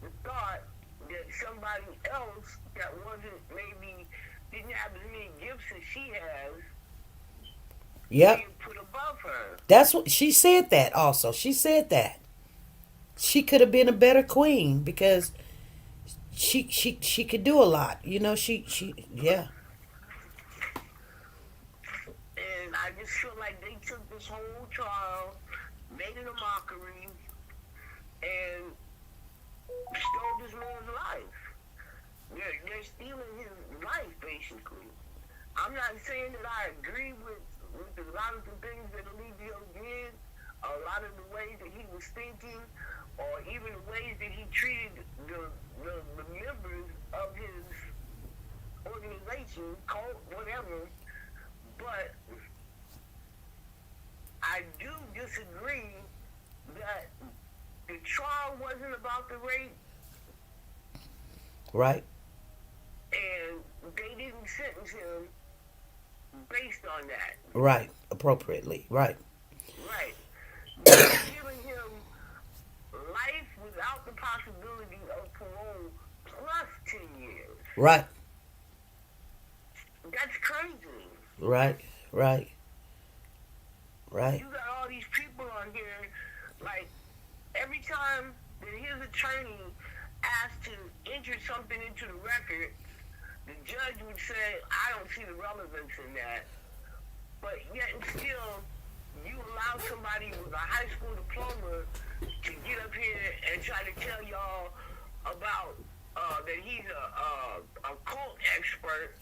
The thought that somebody else that wasn't maybe, didn't have as many gifts as she has, Yep. being put above her. That's what she said. That also, she said that she could have been a better queen because she could do a lot. Yeah. And I just feel like they took this whole trial, made it a mockery, and stole this man's life. They're stealing his life, basically. I'm not saying that I agree with a lot of the things that Alivio did, a lot of the ways that he was thinking, or even the ways that he treated the members of his organization, cult, whatever. But I do disagree that the trial wasn't about the rape, Right. and they didn't sentence him based on that. Right. Appropriately. Right. Right. They're giving him life without the possibility of parole plus 10 years. Right. That's crazy. Right. Right. Right. You got all these people on here, like, every time that his attorney asked to enter something into the record, the judge would say, I don't see the relevance in that. But yet and still, you allow somebody with a high school diploma to get up here and try to tell y'all about that he's a cult expert.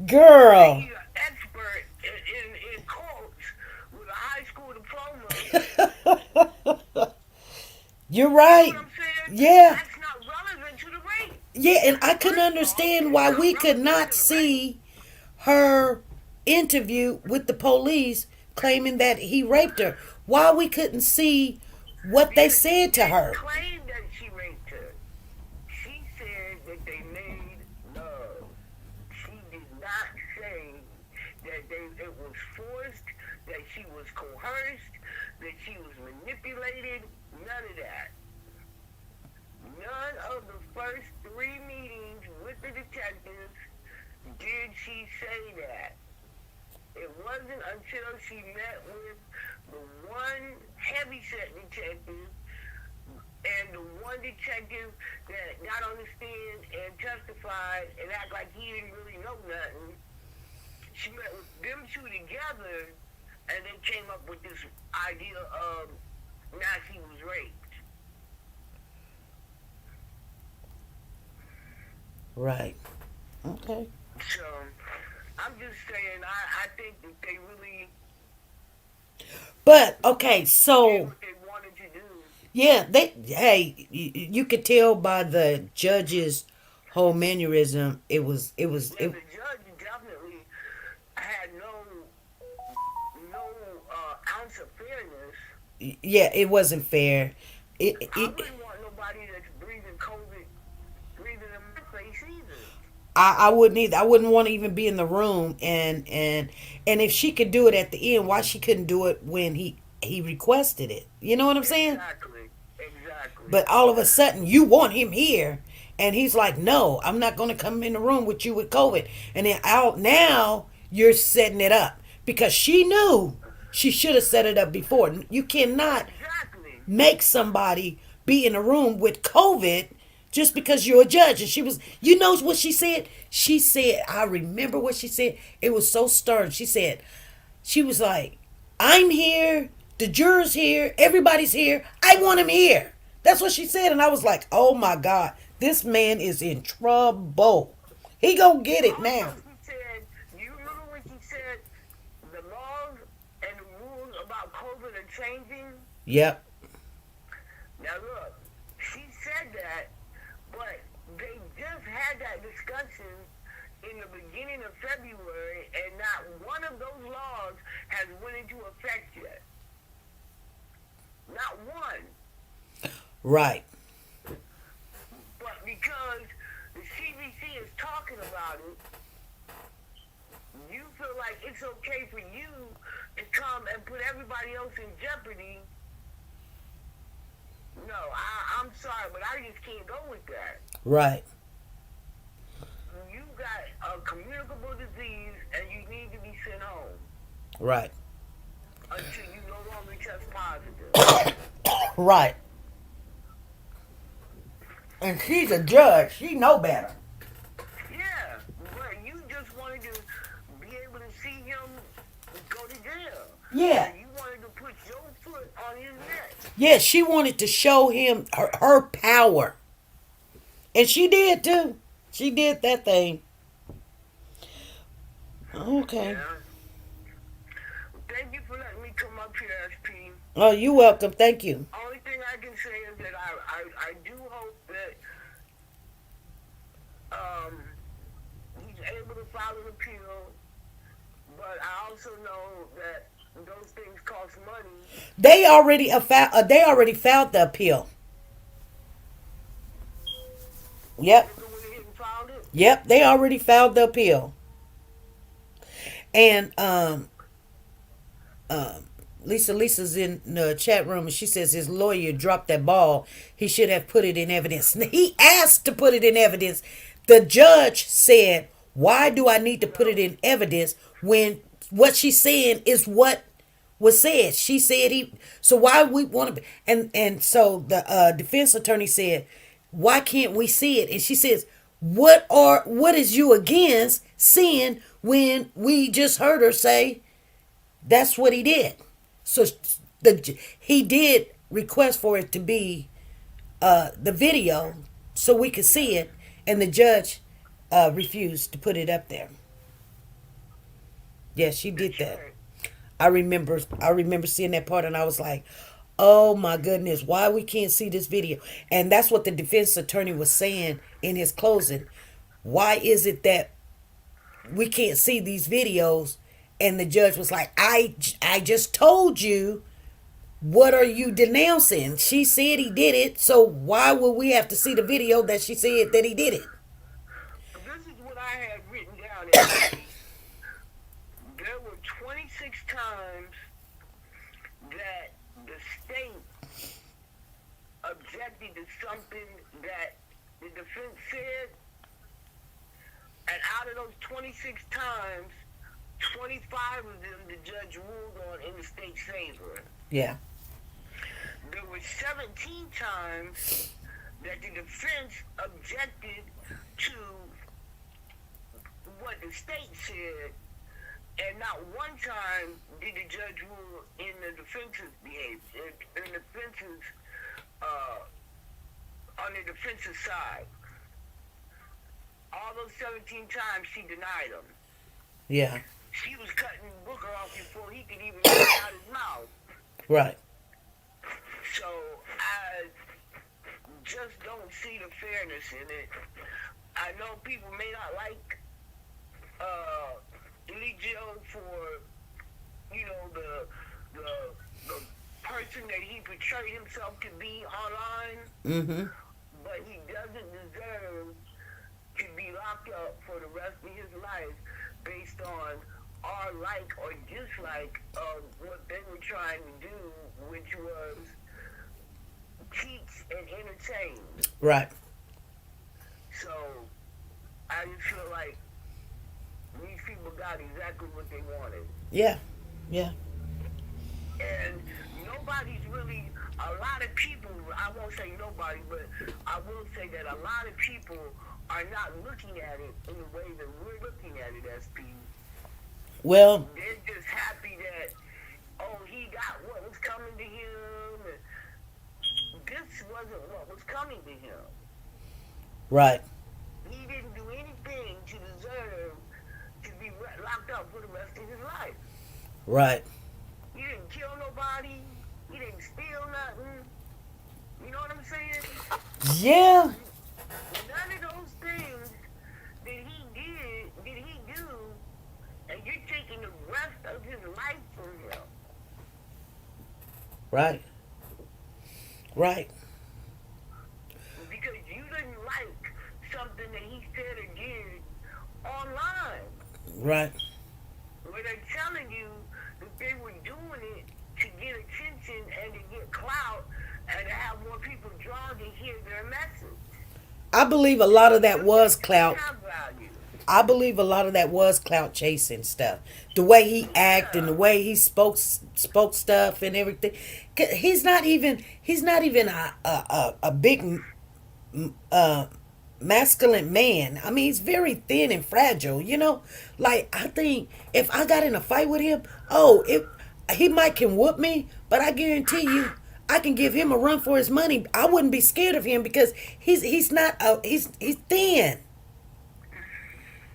Girl. He's an expert in cults with a high school diploma. You're right. You know what I'm saying? Yeah. That's not relevant to the rape. Yeah, and I couldn't understand why we could not see her interview with the police claiming that he raped her. Why we couldn't see what they said to her. She claimed that she raped her. She said that they made love. She did not say that it was forced, that she was coerced, that she was manipulated. None of that. None of the first 3 meetings with the detectives did she say that. It wasn't until she met with the one heavyset detective and the one detective that got on the stand and testified and act like he didn't really know nothing. She met with them two together and then came up with this idea of now she was raped. Right. Okay. So I'm just saying, I think that they really But okay, did so what they wanted to do. yeah, you could tell by the judge's whole mannerism. And the judge definitely had no ounce of fairness. Yeah, it wasn't fair. I wouldn't want nobody that's breathing COVID, breathing in my face either. I wouldn't either. I wouldn't want to even be in the room, and if she could do it at the end, why she couldn't do it when he requested it? You know what I'm saying? Exactly. But all of a sudden, you want him here, and he's like, "No, I'm not going to come in the room with you with COVID." And then out now, you're setting it up because she knew she should have set it up before. You cannot Exactly. make somebody be in a room with COVID just because you're a judge. And she was, you know what she said? She said, I remember what she said. It was so stern. She said, she was like, I'm here, the jurors here, everybody's here. I want him here. That's what she said. And I was like, oh my God, this man is in trouble. He gonna get it now. Also, he said, you remember when he said the laws and the rules about COVID are changing? Yep. Now look, she said that, but they just had that discussion in the beginning of February, and not one of those laws has went into effect yet. Not one. Right. But because the CDC is talking about it, you feel like it's okay for you to come and put everybody else in jeopardy. No, I'm sorry, but I just can't go with that. Right. You got a communicable disease and you need to be sent home Right. until you no longer test positive. Right. And she's a judge. She know better. Yeah, but you just wanted to be able to see him go to jail. Yeah. You wanted to put your foot on his neck. Yeah, she wanted to show him her power. And she did too. She did that thing. Okay. Yeah. Thank you for letting me come up here, SP. Oh, you're welcome. Thank you. Only thing I can say is that I do hope that um, he's able to file an appeal, but I also know that those things cost money. They already filed the appeal. Yep. They went ahead and filed it. Yep. They already filed the appeal. And Lisa's in the chat room and she says his lawyer dropped that ball. He should have put it in evidence. He asked to put it in evidence. The judge said, "Why do I need to put it in evidence when what she's saying is what was said?" She said he. So why we want to? And so the defense attorney said, "Why can't we see it?" And she says, What is you against seeing when we just heard her say that's what he did?" So he did request for it to be the video so we could see it, and the judge refused to put it up there. Yeah, she did that. I remember seeing that part, and I was like, "Oh my goodness, why we can't see this video?" And that's what the defense attorney was saying in his closing. Why is it that we can't see these videos? And the judge was like, I just told you. What are you denouncing? She said he did it, so why would we have to see the video that she said that he did it? This is what I had written down. There were 26 times that the state objected to something that the defense said, and out of those 26 times, 25 of them the judge ruled on in the state's favor. Yeah. There were 17 times that the defense objected to what the state said, and not one time did the judge rule in the defense's behavior, in the defense's, on the defense's side. All those 17 times she denied him. Yeah. She was cutting Booker off before he could even get out his mouth. Right. So I just don't see the fairness in it. I know people may not like Eligio for, you know, the person that he portrayed himself to be online, Mm-hmm. but he doesn't deserve to be locked up for the rest of his life based on our like or dislike of what they were trying to do, which was teach and entertain. Right. So I just feel like these people got exactly what they wanted. Yeah. Yeah. And nobody's really, a lot of people, I won't say nobody, but I will say that a lot of people are not looking at it in the way that we're looking at it, SP. Well, They're just happy that, oh, he got what was coming to him. And this wasn't what was coming to him. right. He didn't do anything to deserve to be locked up for the rest of his life. Right. He didn't kill nobody. He didn't steal nothing. You know what I'm saying? Yeah. None of those things that he do, and you're taking the rest of his life from him. Right. Right. Because you didn't like something that he said or did online. Right. Where they're telling you that they were doing it to get attention and to get clout and to have more people drawn to hear their message. I believe a lot of that was clout. Have value. I believe a lot of that was clout chasing stuff. The way he acted and the way he spoke stuff and everything. He's not even a big masculine man. I mean, he's very thin and fragile, you know? Like, I think if I got in a fight with him, he might can whoop me, but I guarantee you I can give him a run for his money. I wouldn't be scared of him because he's thin.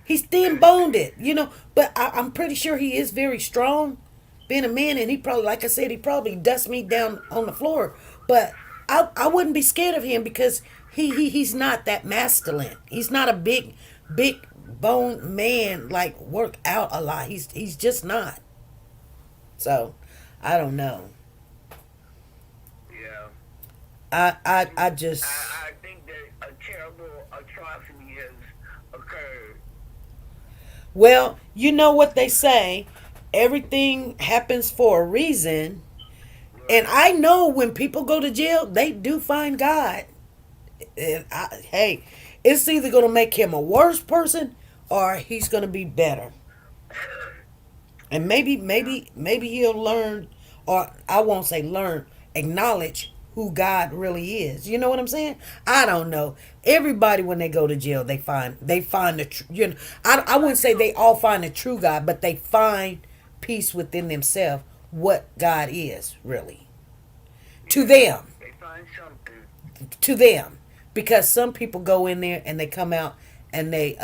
He's thin boned, you know, but I'm pretty sure he is very strong. being a man, and he probably, like I said, he probably dust me down on the floor. But I wouldn't be scared of him because he's not that masculine. He's not a big bone man like work out a lot. He's just not. So I don't know. Yeah. I just I think that a terrible atrocity has occurred. well, you know what they say, everything happens for a reason. And Right. I know when people go to jail, they do find God. And hey, it's either going to make him a worse person or he's going to be better. And Yeah. maybe he'll learn, or I won't say learn, acknowledge who God really is. You know what I'm saying? I don't know. Everybody when they go to jail, they find the They I wouldn't find say they something. all find the true God, but they find peace within themselves what God is really to Yeah. them. They find something. To them, because some people go in there and they come out and they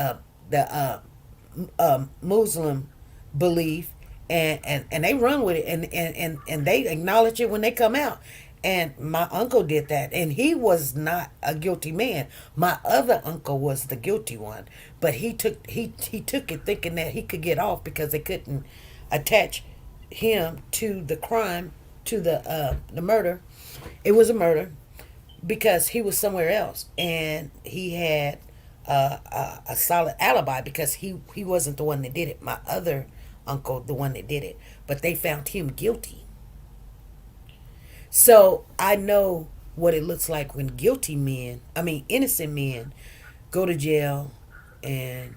the Muslim belief, and they run with it, and they acknowledge it when they come out. And my uncle did that, and he was not a guilty man. My other uncle was the guilty one, but he took it thinking that he could get off because they couldn't attach him to the crime, to the murder. It was a murder because he was somewhere else, and he had a solid alibi because he wasn't the one that did it. My other uncle, the one that did it, but they found him guilty. So I know what it looks like when guilty men, I mean innocent men, go to jail and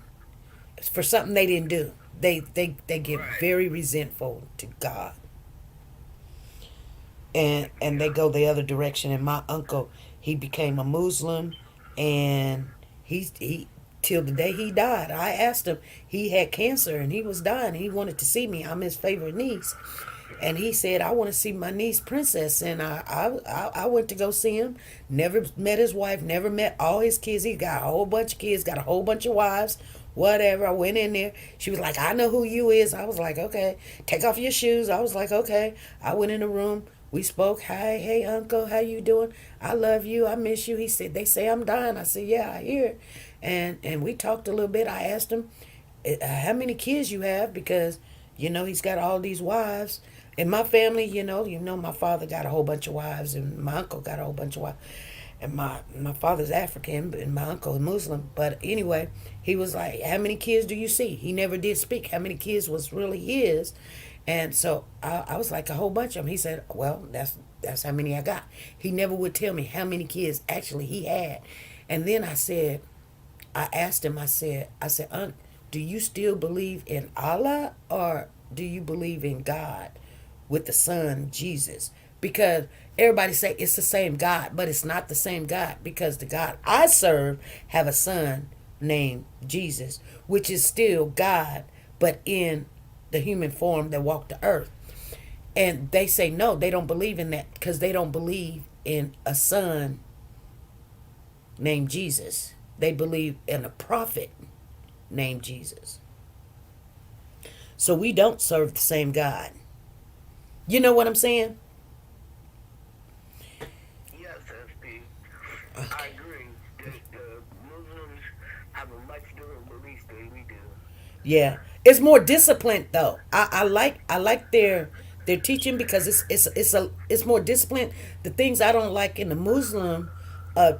for something they didn't do. They get Right. very resentful to God, and they Yeah. go the other direction. And my uncle, he became a Muslim, and he till the day he died. I asked him. He had cancer and he was dying. He wanted to see me. I'm his favorite niece, and he said, "I want to see my niece Princess." And I went to go see him. Never met his wife. Never met all his kids. He got a whole bunch of kids. Got a whole bunch of wives. Whatever. I went in there. She was like, "I know who you is." I was like, "Okay." Take off your shoes. I was like, "Okay." I went in the room. We spoke. Hi, hey, uncle, how you doing? I love you. I miss you. He said, "They say I'm dying." I said, "Yeah, I hear it." And we talked a little bit. I asked him, how many kids you have, because he's got all these wives. In my family, my father got a whole bunch of wives, and my uncle got a whole bunch of wives. And my father's African, and my uncle is Muslim. But anyway, he was like, "How many kids do you see?" He never did speak how many kids was really his. And so I was like, "A whole bunch of them." He said, "Well, that's how many I got." He never would tell me how many kids actually he had. And then I asked him, I said, "Unc, do you still believe in Allah, or do you believe in God with the Son, Jesus?" Because everybody say it's the same God, but it's not the same God, because the God I serve have a son named Jesus, which is still God, but in the human form that walked the earth. And they say no, they don't believe in that because they don't believe in a son named Jesus. They believe in a prophet named Jesus. So we don't serve the same God. You know what I'm saying? Yes, SP. I Okay. agree. The Muslims have a much different belief than we do. Yeah. It's more disciplined though. I like their teaching because it's more disciplined. The things I don't like in the Muslim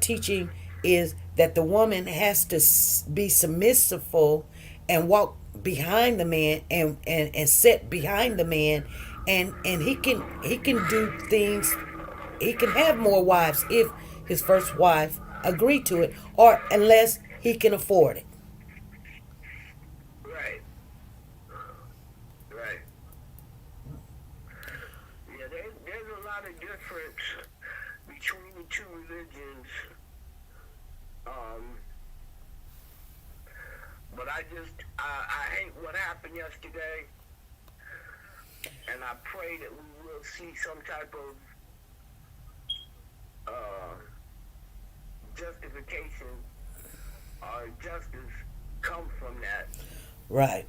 teaching is that the woman has to be submissive and walk behind the man, and sit behind the man, and he can do things. He can have more wives if his first wife agreed to it, or unless he can afford it. Right. Right. Yeah, there's a lot of difference between the two religions. Um, but I hate what happened yesterday, and I pray that we will see some type of uh, justification or justice come from that. Right.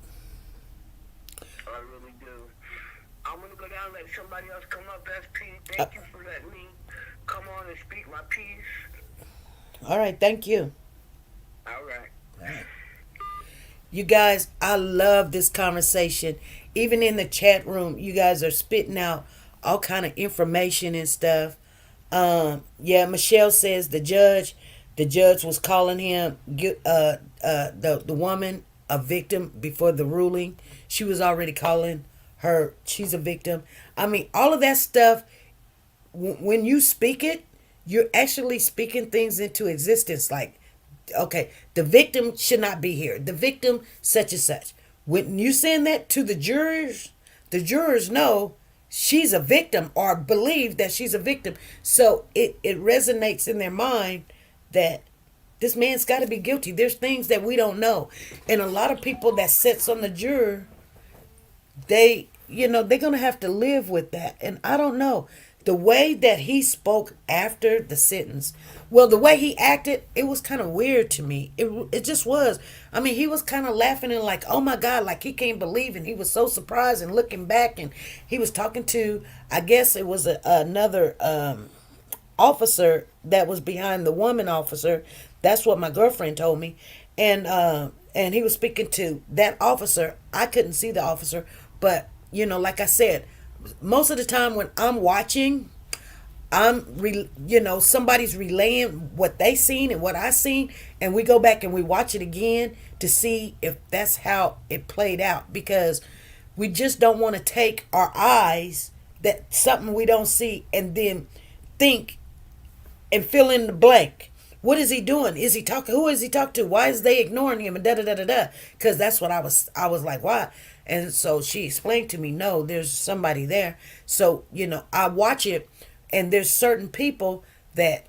I really do. I'm gonna let somebody else come up. SP, Uh, thank you for letting me come on and speak my piece. all right, thank you. All right. All right. You guys, I love this conversation. Even in the chat room, you guys are spitting out all kind of information and stuff. Yeah, Michelle says the judge was calling him the woman a victim before the ruling. She was already calling her, she's a victim. I mean, all of that stuff. When you speak it, you're actually speaking things into existence. Like, okay, the victim should not be here. The victim, such and such. When you send that to the jurors know she's a victim or believe that she's a victim. So it resonates in their mind that this man's got to be guilty. There's things that we don't know. And a lot of people that sits on the juror, they're going to have to live with that. And I don't know. The way that he spoke after the sentence, well, the way he acted, it was kind of weird to me. It just was. I mean, he was kind of laughing and like, oh my God, like he can't believe it. He was so surprised and looking back, and he was talking to, I guess it was another officer that was behind the woman officer. That's what my girlfriend told me. And he was speaking to that officer. I couldn't see the officer, but like I said, most of the time when I'm watching, somebody's relaying what they seen and what I seen, and we go back and we watch it again to see if that's how it played out, because we just don't want to take our eyes that something we don't see and then think and fill in the blank. What is he doing? Is he talking? Who is he talking to? Why is they ignoring him? And da da da da da. Because that's what I was like, why? And so she explained to me, no, there's somebody there. So I watch it, and there's certain people that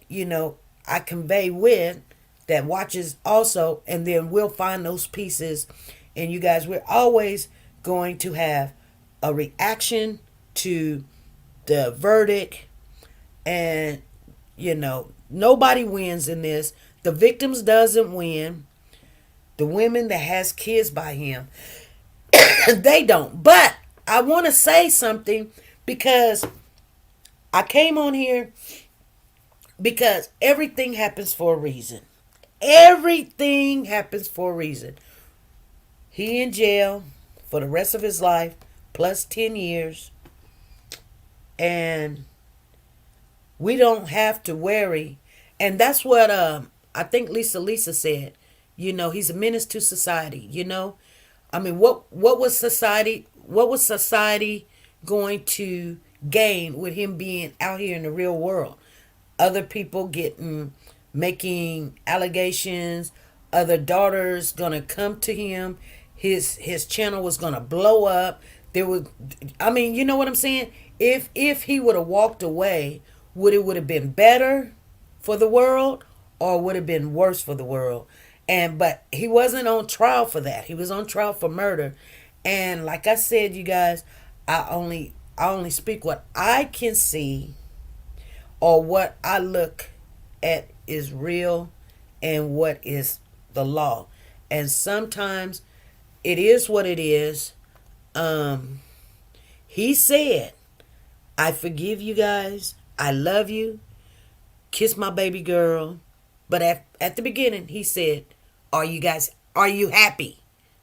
I convey with that watches also, and then we'll find those pieces. And you guys, we're always going to have a reaction to the verdict, and nobody wins in this. The victims doesn't win. The women that has kids by him, they don't. But I want to say something, because I came on here because everything happens for a reason. Everything happens for a reason. He in jail for the rest of his life, plus 10 years. And we don't have to worry. And that's what I think Lisa said. He's a menace to society. I mean, what was society going to gain with him being out here in the real world? Other people making allegations, other daughters gonna come to him. His channel was gonna blow up. You know what I'm saying? If he would have walked away, would have been better for the world, or would have been worse for the world? But he wasn't on trial for that. He was on trial for murder. And like I said, you guys, I only speak what I can see, or what I look at is real, and what is the law. And sometimes it is what it is. He said, I forgive you guys. I love you. Kiss my baby girl. But at the beginning, he said, are you happy?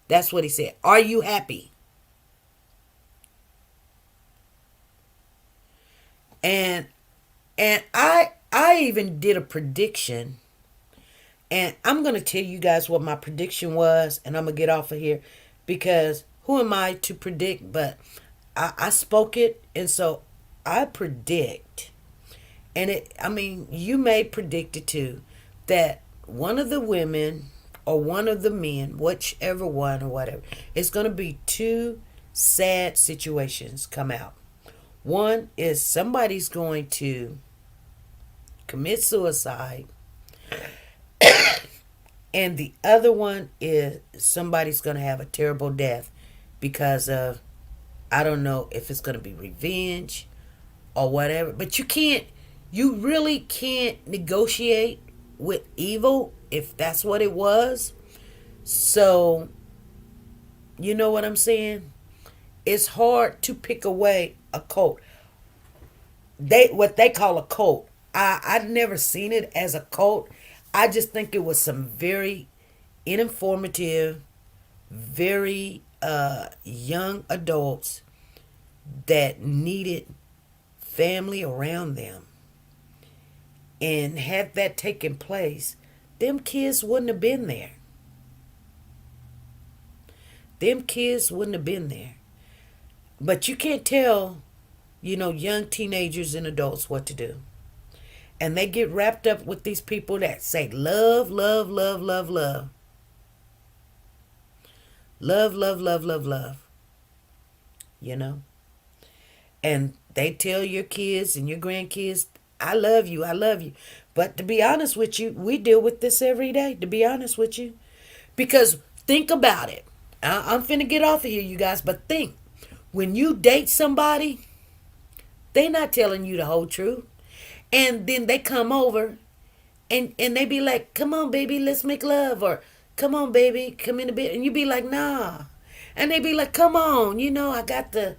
That's what he said. Are you happy? And I even did a prediction. And I'm going to tell you guys what my prediction was. And I'm going to get off of here, because who am I to predict? But I spoke it. And so I predict. And you may predict it too, that one of the women or one of the men, whichever one or whatever, it's going to be two sad situations come out. One is somebody's going to commit suicide, and the other one is somebody's going to have a terrible death because of, I don't know if it's going to be revenge or whatever. But you really can't negotiate with evil if that's what it was. So, you know what I'm saying? It's hard to pick away a cult. They what they call a cult. I've never seen it as a cult. I just think it was some very uninformative, very young adults that needed family around them. And had that taken place, them kids wouldn't have been there. Them kids wouldn't have been there. But you can't tell, young teenagers and adults what to do. And they get wrapped up with these people that say love, love, love, love, love. Love, love, love, love, love. You know? And they tell your kids and your grandkids, I love you, I love you. But to be honest with you, we deal with this every day, to be honest with you. Because think about it. I'm finna get off of here, you guys, but think. When you date somebody, they not telling you the whole truth. And then they come over and they be like, come on, baby, let's make love. Or come on, baby, come in the bed. And you be like, nah. And they be like, come on, I got the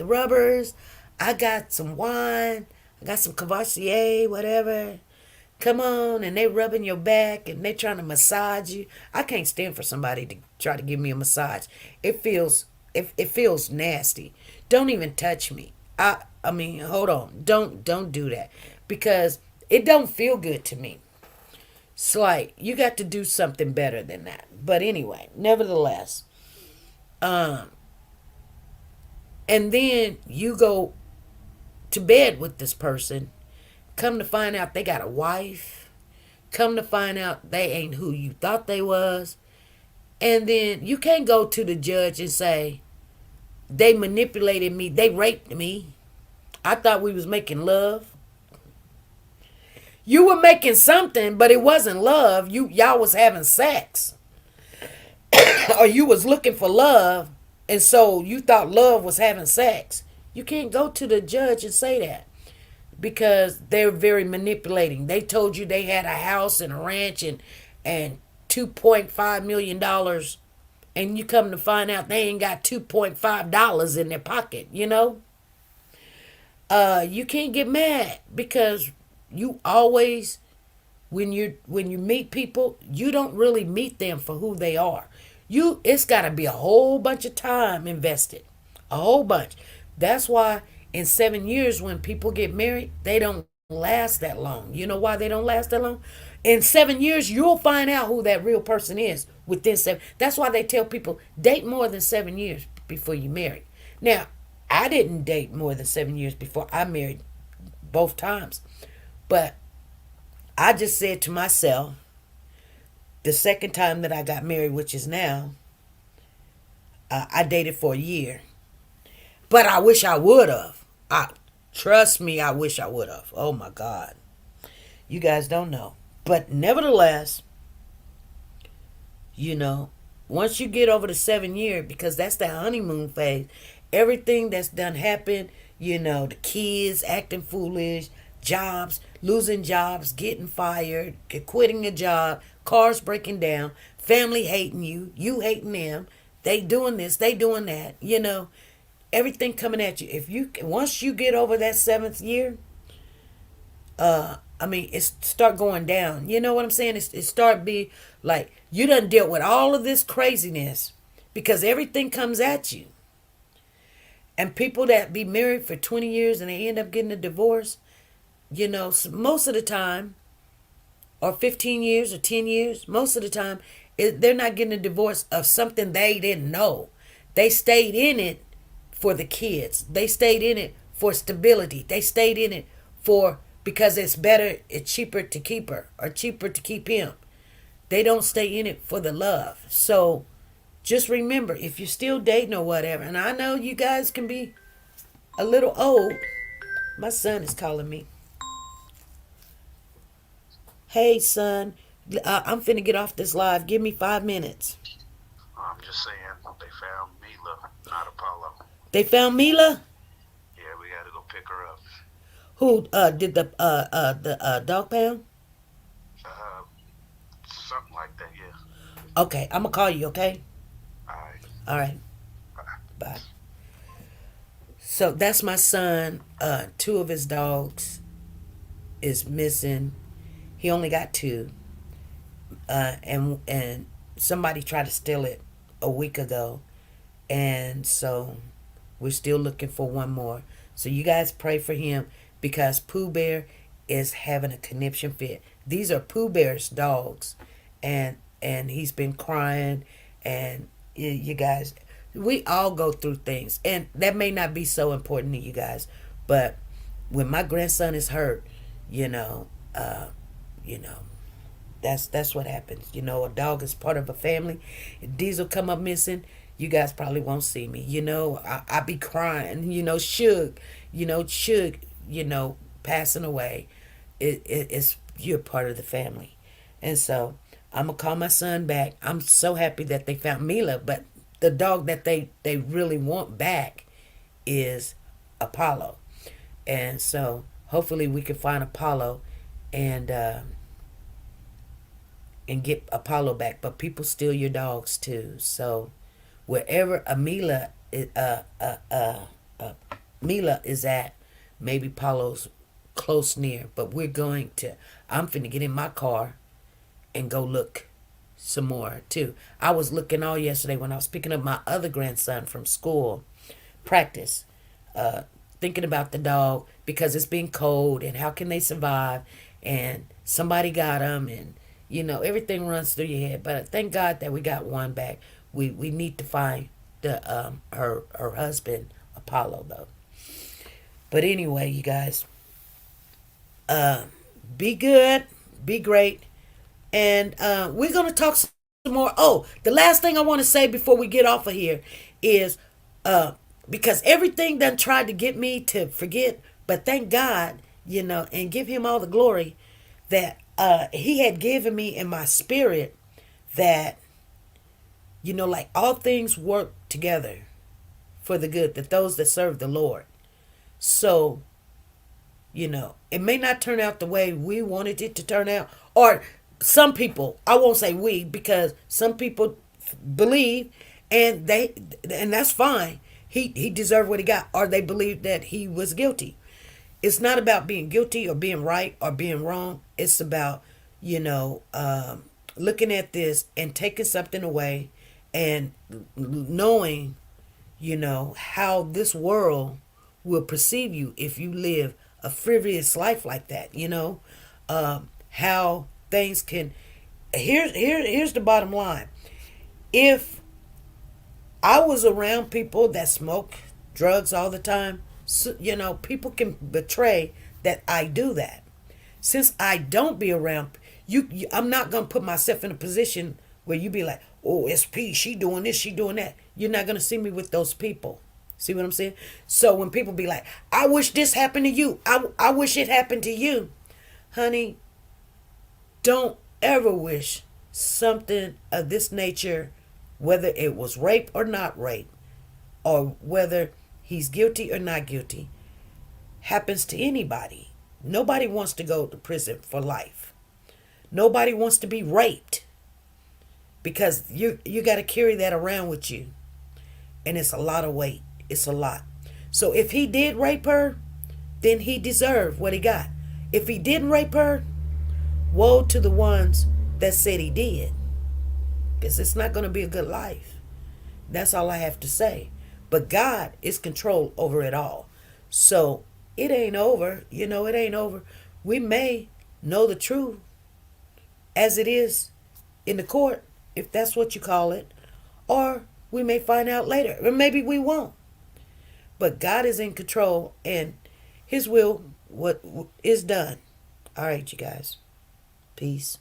rubbers. I got some wine. I got some Cavassier, whatever. Come on, and they rubbing your back and they trying to massage you. I can't stand for somebody to try to give me a massage. It feels nasty. Don't even touch me. I mean, hold on. Don't do that because it don't feel good to me. It's like you got to do something better than that. But anyway, nevertheless, and then you go to bed with this person. Come to find out they got a wife. Come to find out they ain't who you thought they was. And then you can't go to the judge and say, they manipulated me. They raped me. I thought we was making love. You were making something, but it wasn't love. Y'all was having sex. Or you was looking for love, and so you thought love was having sex. You can't go to the judge and say that because they're very manipulating. They told you they had a house and a ranch and $2.5 million, and you come to find out they ain't got $2.5 in their pocket. You can't get mad because you always when you meet people, you don't really meet them for who they are. It's got to be a whole bunch of time invested, a whole bunch. That's why in 7 years when people get married, they don't last that long. You know why they don't last that long? In 7 years, you'll find out who that real person is within 7. That's why they tell people date more than 7 years before you marry. Now, I didn't date more than 7 years before I married both times. But I just said to myself, the second time that I got married, which is now, I dated for a year. But I wish I would have. Trust me, I wish I would have. Oh my God. You guys don't know. But nevertheless, once you get over the 7 year, because that's that honeymoon phase, everything that's done happened, the kids acting foolish, jobs, losing jobs, getting fired, quitting a job, cars breaking down, family hating you, you hating them, they doing this, they doing that, everything coming at you. Once you get over that 7th year, it start going down. You know what I'm saying? It start be like you done dealt with all of this craziness because everything comes at you. And people that be married for 20 years and they end up getting a divorce, most of the time, or 15 years or 10 years, most of the time, they're not getting a divorce of something they didn't know. They stayed in it for the kids. They stayed in it for stability. They stayed in it because it's cheaper to keep her or cheaper to keep him. They don't stay in it for the love. So just remember, if you're still dating or whatever, and I know you guys can be a little old. My son is calling me. Hey, son, I'm finna get off this live. Give me 5 minutes. I'm just saying they found Mila, not Apollo. They found Mila? Yeah, we got to go pick her up. Who did the dog pound? Something like that, yeah. Okay, I'm gonna call you, okay? All right. All right. Bye. Bye. So that's my son. Two of his dogs is missing. He only got two. And somebody tried to steal it a week ago, and so we're still looking for one more. So you guys pray for him because Pooh Bear is having a conniption fit. These are Pooh Bear's dogs, and he's been crying, and you guys, we all go through things, and that may not be so important to you guys, but when my grandson is hurt, you know, you know, that's what happens. You know, a dog is part of a family. If Diesel come up missing, you guys probably won't see me. You know, I be crying. You know, Suge, passing away. It's you're part of the family, and so I'm gonna call my son back. I'm so happy that they found Mila, but the dog that they really want back is Apollo, and so hopefully we can find Apollo, and get Apollo back. But people steal your dogs too. So wherever Mila is at, maybe Apollo's close near. But I'm finna get in my car and go look some more too. I was looking all yesterday when I was picking up my other grandson from school, practice, thinking about the dog because it's been cold and how can they survive, and somebody got them, and everything runs through your head. But thank God that we got one back. We need to find her husband Apollo though. But anyway, you guys, be good, be great, and we're gonna talk some more. Oh, the last thing I want to say before we get off of here is because everything done tried to get me to forget, but thank God, and give him all the glory that he had given me in my spirit that, like all things work together for the good, that those that serve the Lord. So, it may not turn out the way we wanted it to turn out, or some people, I won't say we, because some people believe and that's fine. He deserved what he got, or they believe that he was guilty. It's not about being guilty or being right or being wrong. It's about, looking at this and taking something away and knowing, how this world will perceive you if you live a frivolous life like that. How things can. Here's the bottom line. If I was around people that smoke drugs all the time, so, people can betray that I do that. Since I don't be around I'm not gonna put myself in a position where you be like, oh, SP, she doing this, she doing that. You're not gonna see me with those people. See what I'm saying? So when people be like, I wish this happened to you, I wish it happened to you, honey, don't ever wish something of this nature, whether it was rape or not rape, or whether he's guilty or not guilty, happens to anybody. Nobody wants to go to prison for life. Nobody wants to be raped, because you got to carry that around with you, and it's a lot of weight. It's a lot. So if he did rape her, then he deserved what he got. If he didn't rape her, woe to the ones that said he did, because it's not going to be a good life. That's all I have to say. But God is control over it all. So it ain't over. It ain't over. We may know the truth as it is in the court, if that's what you call it, or we may find out later, or maybe we won't. But God is in control, and his will what is done. All right, you guys. Peace.